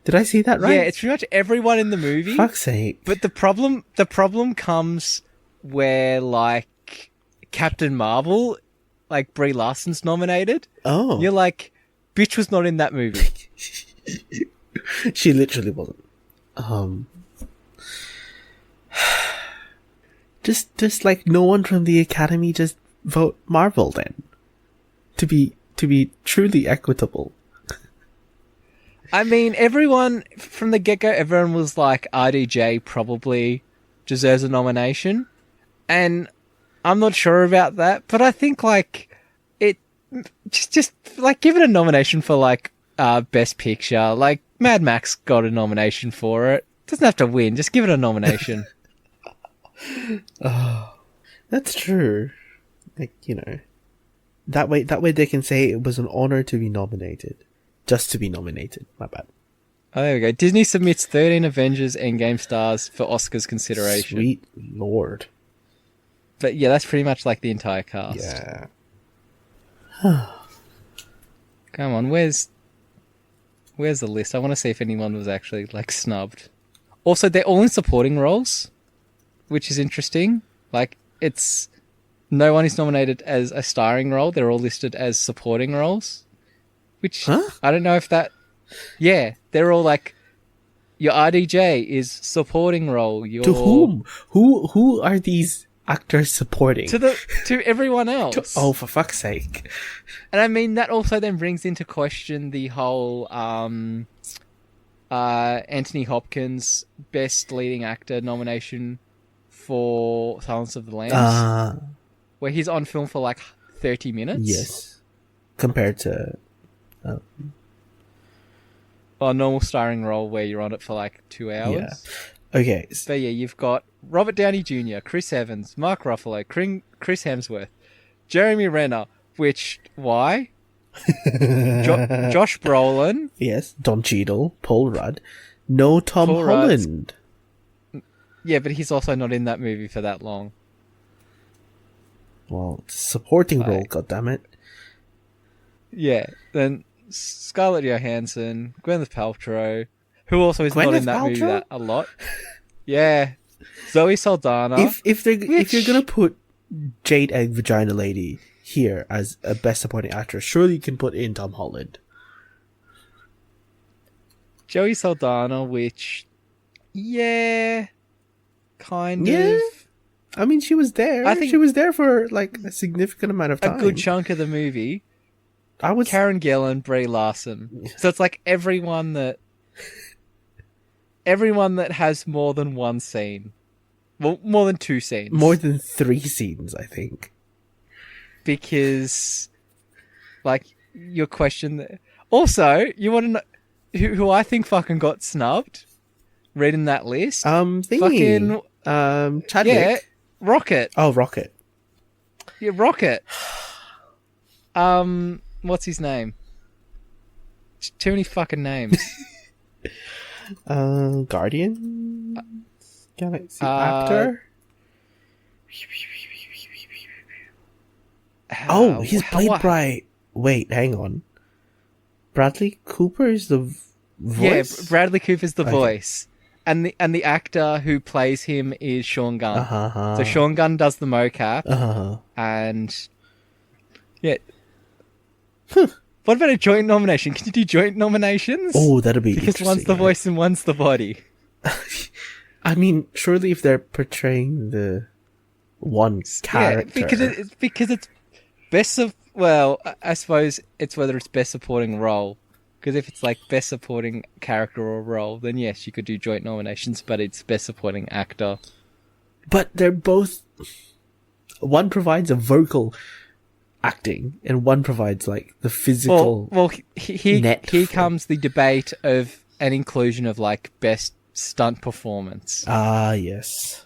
Did I see that right? Yeah, it's pretty much everyone in the movie. Fuck's sake. But the problem comes where, like, Captain Marvel, like, Brie Larson's nominated. Oh. You're like, bitch was not in that movie. She literally wasn't. Just like no one from the Academy just vote Marvel then. To be truly equitable. I mean, everyone, from the get-go, everyone was like, RDJ probably deserves a nomination. And I'm not sure about that, but I think, like, it, just like, give it a nomination for, like, Best Picture. Like, Mad Max got a nomination for it. Doesn't have to win, just give it a nomination. Oh, that's true. Like, you know, that way they can say it was an honor to be nominated. Just to be nominated. My bad. Oh, there we go. Disney submits 13 Avengers Endgame stars for Oscars consideration. Sweet lord. But yeah, that's pretty much like the entire cast. Yeah. Come on, where's the list? I want to see if anyone was actually, like, snubbed. Also, they're all in supporting roles, which is interesting. Like, it's... No one is nominated as a starring role. They're all listed as supporting roles. Which, huh? I don't know if that... Yeah, they're all like... Your RDJ is supporting role. Your... To whom? Who are these actors supporting? To everyone else. Oh, for fuck's sake. And I mean, that also then brings into question the whole Anthony Hopkins Best Leading Actor nomination for Silence of the Lambs. Where he's on film for like 30 minutes. Yes. Compared to... a normal starring role where you're on it for like 2 hours. Yeah. Okay. But yeah, you've got Robert Downey Jr., Chris Evans, Mark Ruffalo, Chris Hemsworth, Jeremy Renner, which, why? Josh Brolin. Yes. Don Cheadle, Paul Rudd. No Tom Paul Holland. Yeah, but he's also not in that movie for that long. Well, supporting role, goddammit. Yeah, then Scarlett Johansson, Gwyneth Paltrow, who also is not in that movie that a lot. Yeah, Zoe Saldana. If you're gonna put Jade Egg Vagina Lady here as a best supporting actress, surely you can put in Tom Holland. Joey Saldana, which, yeah, kind Yeah. of. I mean, she was there. I think she was there for like a significant amount of time. A good chunk of the movie. I was Karen Gillan, Brie Larson. So it's like everyone that has more than one scene. Well, more than 2 scenes. more than 3 scenes, I think. Because, like, your question. Also, you want to know who I think fucking got snubbed? Reading that list. Thingy. Chadwick. Yeah, Rocket. Oh, Rocket. Yeah, Rocket. What's his name? Too many fucking names. Guardian? Galaxy actor? He's played by... Wait, hang on. Bradley Cooper is the voice? Yeah, Bradley Cooper's the voice. And the actor who plays him is Sean Gunn. So Sean Gunn does the mocap. And... Yeah. What about a joint nomination? Can you do joint nominations? Oh, that'd be because one's the voice and one's the body. I mean, surely if they're portraying the one character... Yeah, because it's best of... Well, I suppose it's whether it's best supporting role. Because if it's like best supporting character or role, then yes, you could do joint nominations, but it's best supporting actor. But they're both... One provides a vocal acting, and one provides like the physical. Well, here comes the debate of an inclusion of like best stunt performance. Ah, yes.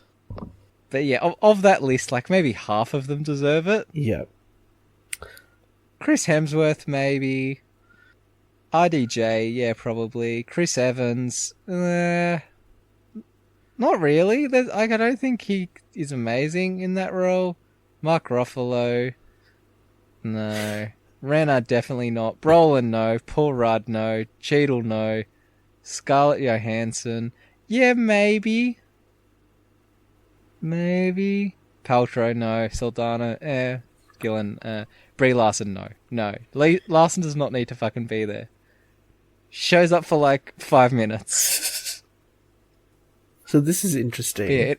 But yeah, of that list, like maybe half of them deserve it. Yeah. Chris Hemsworth, maybe. RDJ, yeah, probably. Chris Evans, not really. I don't think he is amazing in that role. Mark Ruffalo, no. Renner, definitely not. Brolin, no. Paul Rudd, no. Cheadle, no. Scarlett Johansson, yeah, maybe. Maybe. Paltrow, no. Saldana, Gillen, Brie Larson, no. No. Larson does not need to fucking be there. Shows up for like 5 minutes. So this is interesting. Yeah,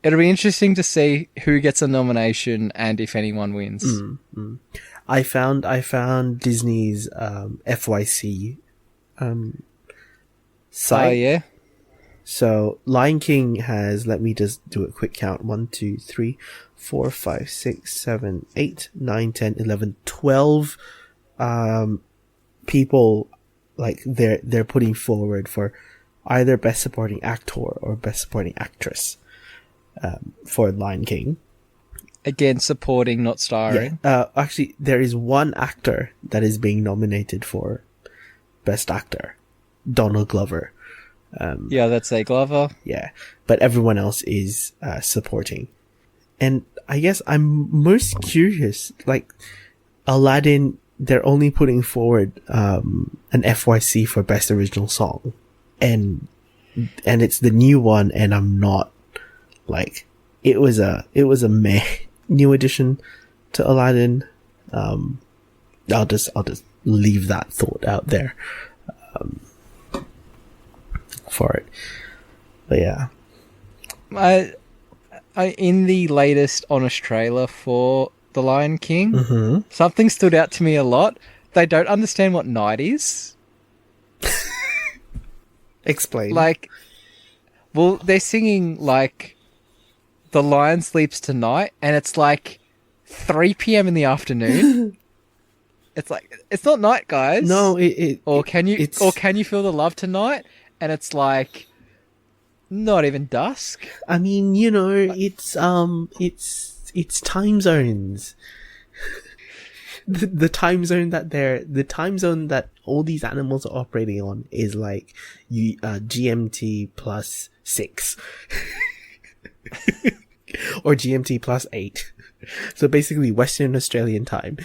it'll be interesting to see who gets a nomination and if anyone wins. I found Disney's FYC site. Oh yeah. So Lion King has, let me just do a quick count. 1, 2, 3, 4, 5, 6, 7, 8, 9, 10, 11, 12 people like they're putting forward for either best supporting actor or best supporting actress for Lion King. Again, supporting, not starring. Yeah. Actually, there is one actor that is being nominated for best actor, Donald Glover. Yeah, that's a Glover. Yeah, but everyone else is supporting. And I guess I'm most curious, like, Aladdin, they're only putting forward an FYC for best original song. And it's the new one, and I'm not, like, it was a meh new addition to Aladdin. I'll just leave that thought out there for it. But yeah, I in the latest honest trailer for The Lion King, something stood out to me a lot. They don't understand what night is. Explain. Like, well, they're singing like The Lion Sleeps Tonight, and it's like 3 p.m. in the afternoon. It's like, it's not night, guys. No, or can you feel the love tonight? And it's like not even dusk. I mean, you know, it's time zones. The time zone that all these animals are operating on is like GMT plus 6 or GMT plus 8. So basically Western Australian time.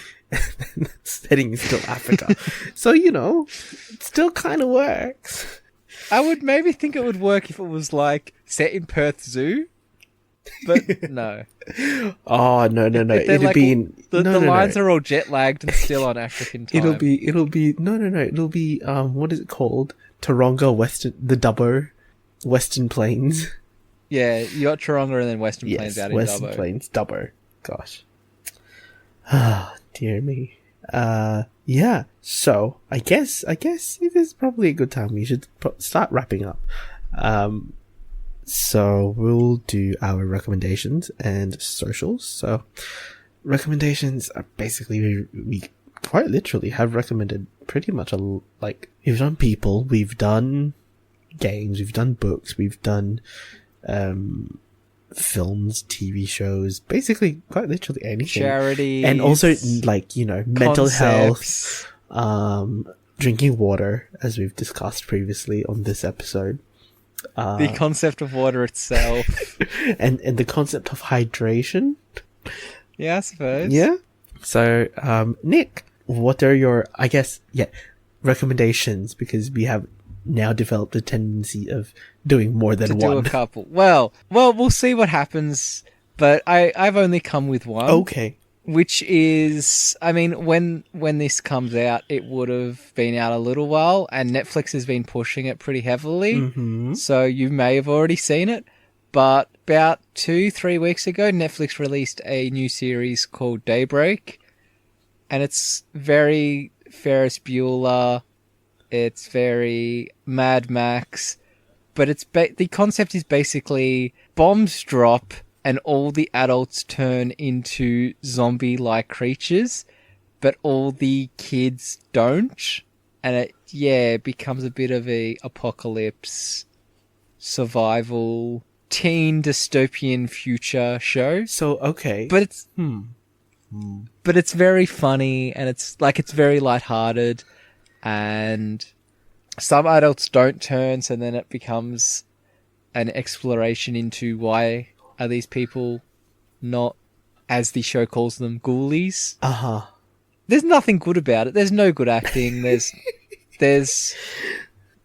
Setting is still Africa. So, you know, it still kind of works. I would maybe think it would work if it was like set in Perth Zoo. But no. Oh, no. It'd like, be in The No, no, no. lines are all jet lagged and still on African time. It'll be no. It'll be what is it called? Taronga Western, the Dubbo, Western Plains. Yeah, you got Taronga and then Western Plains out in Western Dubbo. Plains, Dubbo. Gosh. Ah, dear me. Yeah. So I guess it is probably a good time. We should start wrapping up. So we'll do our recommendations and socials. So recommendations are basically we quite literally have recommended pretty much we've done people, we've done games, we've done books, we've done films, TV shows, basically quite literally anything. Charities. And also mental concepts. health, drinking water, as we've discussed previously on this episode. The concept of water itself. and the concept of hydration. Yeah, I suppose. Yeah. So, Nick, what are your, recommendations? Because we have now developed a tendency of doing more than one. Do a couple. Well, we'll see what happens. But I've only come with one. Okay. Which is, I mean, when this comes out, it would have been out a little while, and Netflix has been pushing it pretty heavily. Mm-hmm. So you may have already seen it. But about 2-3 weeks ago, Netflix released a new series called Daybreak. And it's very Ferris Bueller. It's very Mad Max. But it's the concept is basically bombs drop and all the adults turn into zombie-like creatures, but all the kids don't. And it becomes a bit of a apocalypse, survival, teen dystopian future show. So, okay. But it's but it's very funny, and it's very lighthearted, and some adults don't turn, so then it becomes an exploration into why are these people not, as the show calls them, ghoulies. Uh-huh. There's nothing good about it. There's no good acting.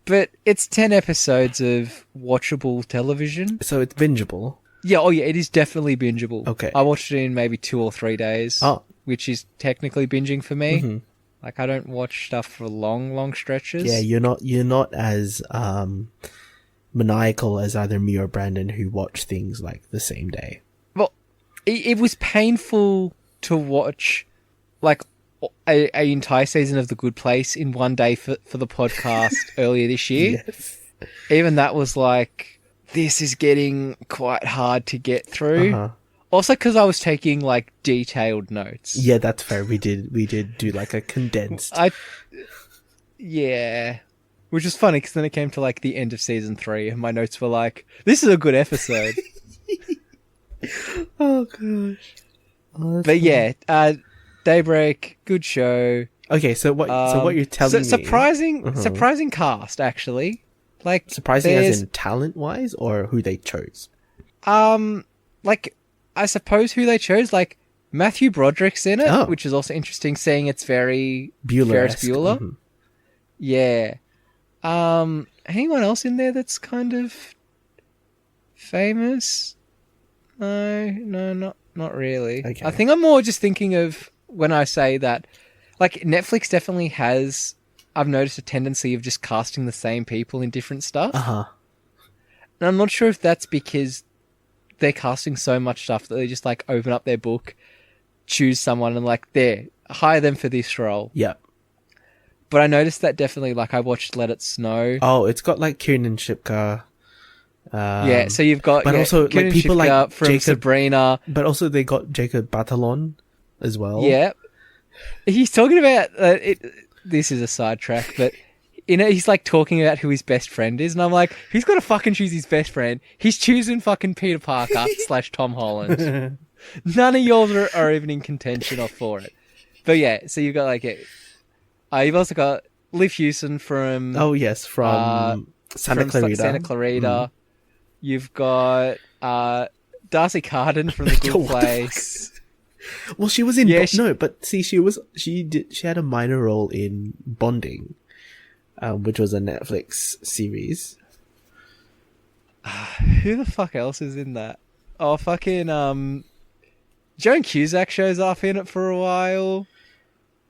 But it's 10 episodes of watchable television. So it's bingeable. Yeah, it is definitely bingeable. Okay. I watched it in maybe 2 or 3 days. Oh. Which is technically binging for me. Mm-hmm. Like, I don't watch stuff for long stretches. Yeah, you're not as maniacal as either me or Brandon, who watch things like the same day. Well, it was painful to watch, like, a entire season of The Good Place in one day for the podcast earlier this year. Yes. Even that was like, this is getting quite hard to get through. Uh-huh. Also, because I was taking, like, detailed notes. Yeah, that's fair. We did do like a condensed. Yeah. Which was funny, because then it came to, like, the end of season 3, and my notes were like, this is a good episode. Oh, gosh. Oh, but yeah, Daybreak, good show. Okay, so what you're telling me... Surprising cast, actually. Like, surprising as in talent-wise, or who they chose? Like, I suppose who they chose, like, Matthew Broderick's in it, which is also interesting, seeing it's very Ferris Bueller. Mm-hmm. Yeah. Anyone else in there that's kind of famous? No, not really. Okay. I think I'm more just thinking of when I say that, like, Netflix definitely has, I've noticed a tendency of just casting the same people in different stuff. Uh-huh. And I'm not sure if that's because they're casting so much stuff that they just, like, open up their book, choose someone, and, like, hire them for this role. Yeah. But I noticed that definitely, like, I watched Let It Snow. Oh, it's got, like, Kiernan Shipka. Yeah, so you've got... But also, Kiernan like, people Shipka like from Jacob... Sabrina. But also they got Jacob Batalon as well. Yeah. He's talking about... this is a sidetrack, but... he's, like, talking about who his best friend is, and I'm like, he's got to fucking choose his best friend. He's choosing fucking Peter Parker / Tom Holland. None of yours are even in contention or for it. But yeah, so you've got, like... you've also got Liv Hewson from... Oh, yes, from Santa Clarita. Santa Clarita. Mm. You've got Darcy Carden from The Good Place. Well, she was in... but see, she had a minor role in Bonding, which was a Netflix series. Who the fuck else is in that? Oh, fucking... Joan Cusack shows up in it for a while.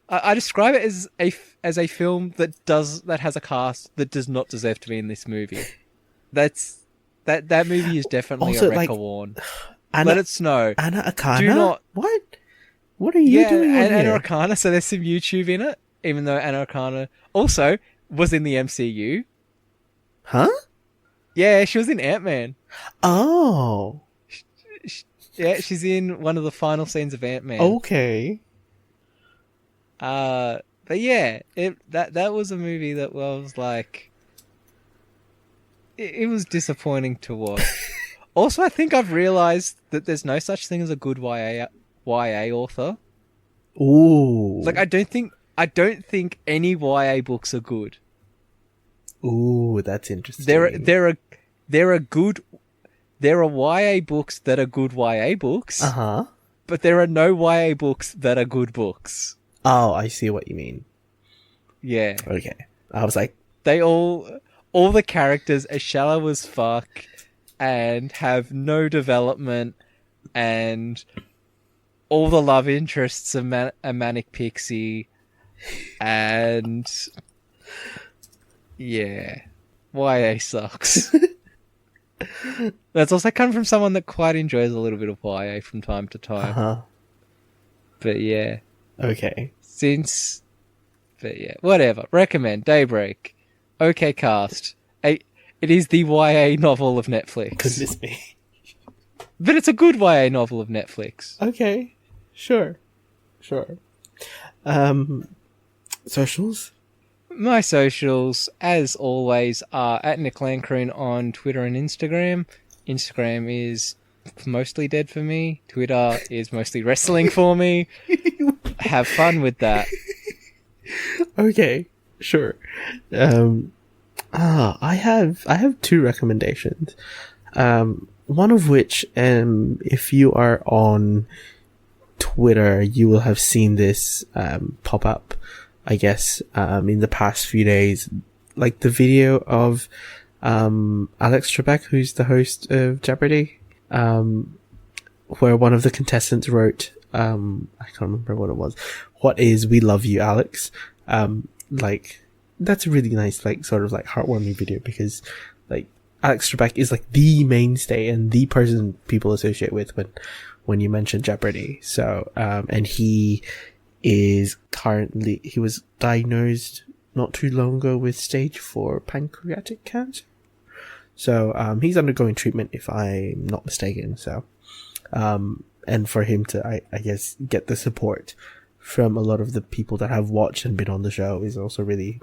I describe it as a film that has a cast that does not deserve to be in this movie. That movie is definitely Also, a like, Wreck-a Warn. Anna, Let it snow. Anna Akana? Do not. What are you doing on Anna here? Akana. So there's some YouTube in it, even though Anna Akana also was in the MCU. Huh? Yeah, she was in Ant-Man. Oh. Yeah, she's in one of the final scenes of Ant-Man. Okay. But yeah, that was a movie that was like, it was disappointing to watch. Also, I think I've realized that there's no such thing as a good YA author. Ooh. Like, I don't think any YA books are good. Ooh, that's interesting. There are YA books that are good YA books. Uh-huh. But there are no YA books that are good books. Oh, I see what you mean. Yeah. Okay. I was like, all the characters are shallow as fuck and have no development, and all the love interests are manic pixie, and yeah, YA sucks. That's also come from someone that quite enjoys a little bit of YA from time to time. uh-huh. But yeah. Okay. But yeah, whatever. Recommend Daybreak. Okay, cast. It is the YA novel of Netflix. Goodness me. But it's a good YA novel of Netflix. Okay. Sure. Socials? My socials, as always, are at Nick Lancroon on Twitter and Instagram. Instagram is mostly dead for me. Twitter is mostly wrestling for me. Have fun with that. Okay. Sure. I have two recommendations. One of which, if you are on Twitter, you will have seen this pop up, I guess, in the past few days, like the video of Alex Trebek, who's the host of Jeopardy, where one of the contestants wrote, I can't remember what it was. What is "We love you, Alex"? Like, that's a really nice, like, sort of like heartwarming video, because like Alex Trebek is like the mainstay and the person people associate with when you mention Jeopardy. So, and he was diagnosed not too long ago with stage 4 pancreatic cancer. So, he's undergoing treatment, if I'm not mistaken. So, and for him to, I guess, get the support from a lot of the people that have watched and been on the show is also really,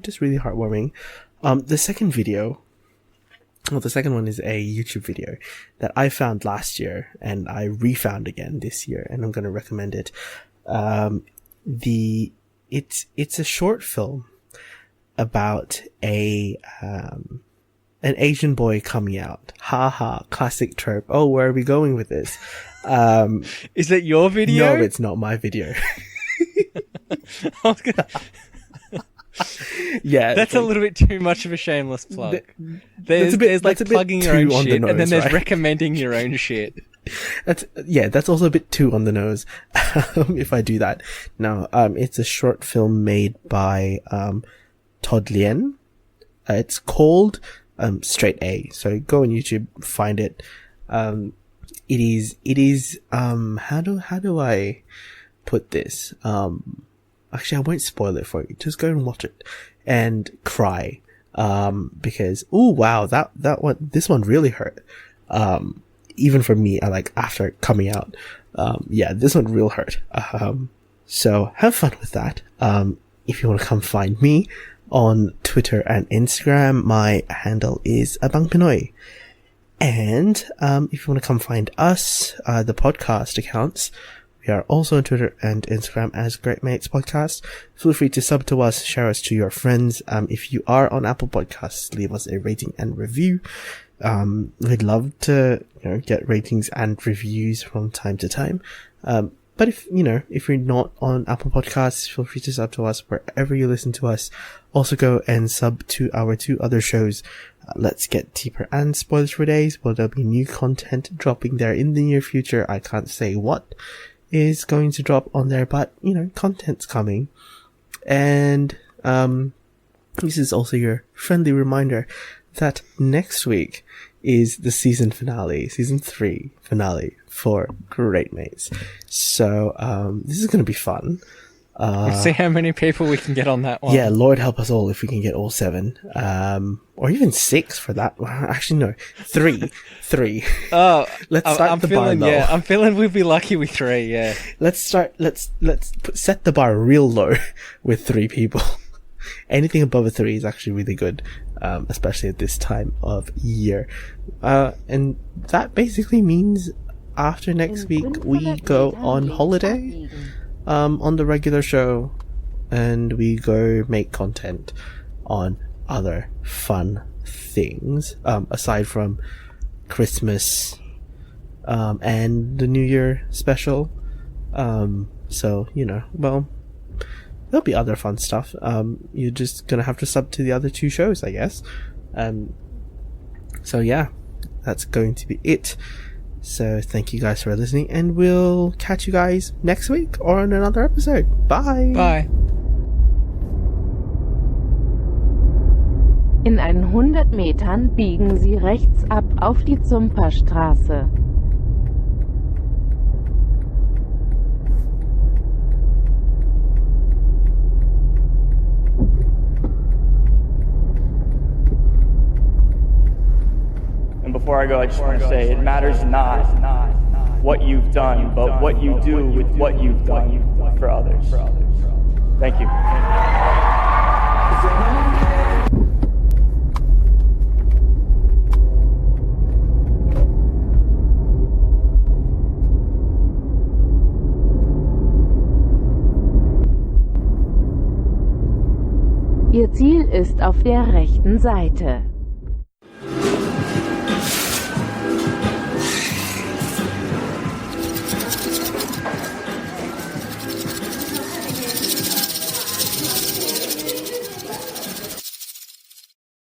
just really heartwarming. The second one is a YouTube video that I found last year and I refound again this year, and I'm going to recommend it. It's a short film about an Asian boy coming out. Classic trope. Oh, where are we going with this? Is it your video? No, it's not my video. Yeah, that's a little bit too much of a shameless plug. There's like plugging your own shit, and then there's recommending your own shit. That's also a bit too on the nose. If I do that. Now, it's a short film made by Todd Lien. It's called Straight A. So go on YouTube, find it. It is how do I put this? Actually, I won't spoil it for you. Just go and watch it and cry. Because, oh wow, this one really hurt. Even for me, after coming out, this one real hurt. So have fun with that. If you want to come find me on Twitter and Instagram, my handle is Abang Pinoy. And, if you want to come find us, the podcast accounts, we are also on Twitter and Instagram as Great Mates Podcast. Feel free to sub to us, share us to your friends. If you are on Apple Podcasts, leave us a rating and review. We'd love to, get ratings and reviews from time to time. But if you're not on Apple Podcasts, feel free to sub to us wherever you listen to us. Also go and sub to our 2 other shows, Let's Get Deeper and Spoilers for Days. Well, there'll be new content dropping there in the near future. I can't say what is going to drop on there, but, content's coming. And, this is also your friendly reminder that next week is the season 3 finale for Great Mates. So, this is going to be fun. We'll see how many people we can get on that one. Yeah, Lord help us all if we can get all 7. Or even 6 for that. Actually, no. 3. Oh, let's start the bar low. Yeah, I'm feeling we'd be lucky with 3, yeah. Let's set the bar real low with 3 people. Anything above a 3 is actually really good, especially at this time of year. And that basically means after next week, we go on holiday, on the regular show, and we go make content on other fun things, aside from Christmas, and the New Year special. So, there'll be other fun stuff. You're just gonna have to sub to the other 2 shows, I guess. So yeah, that's going to be it. So thank you guys for listening, and we'll catch you guys next week or on another episode. Bye! Bye! In 100 Metern biegen Sie rechts ab auf die Zumperstraße. And before I go, I just want to say, it matters not what you've done, but what you do with what you've done for others. Thank you. Ihr Ziel ist auf der rechten Seite.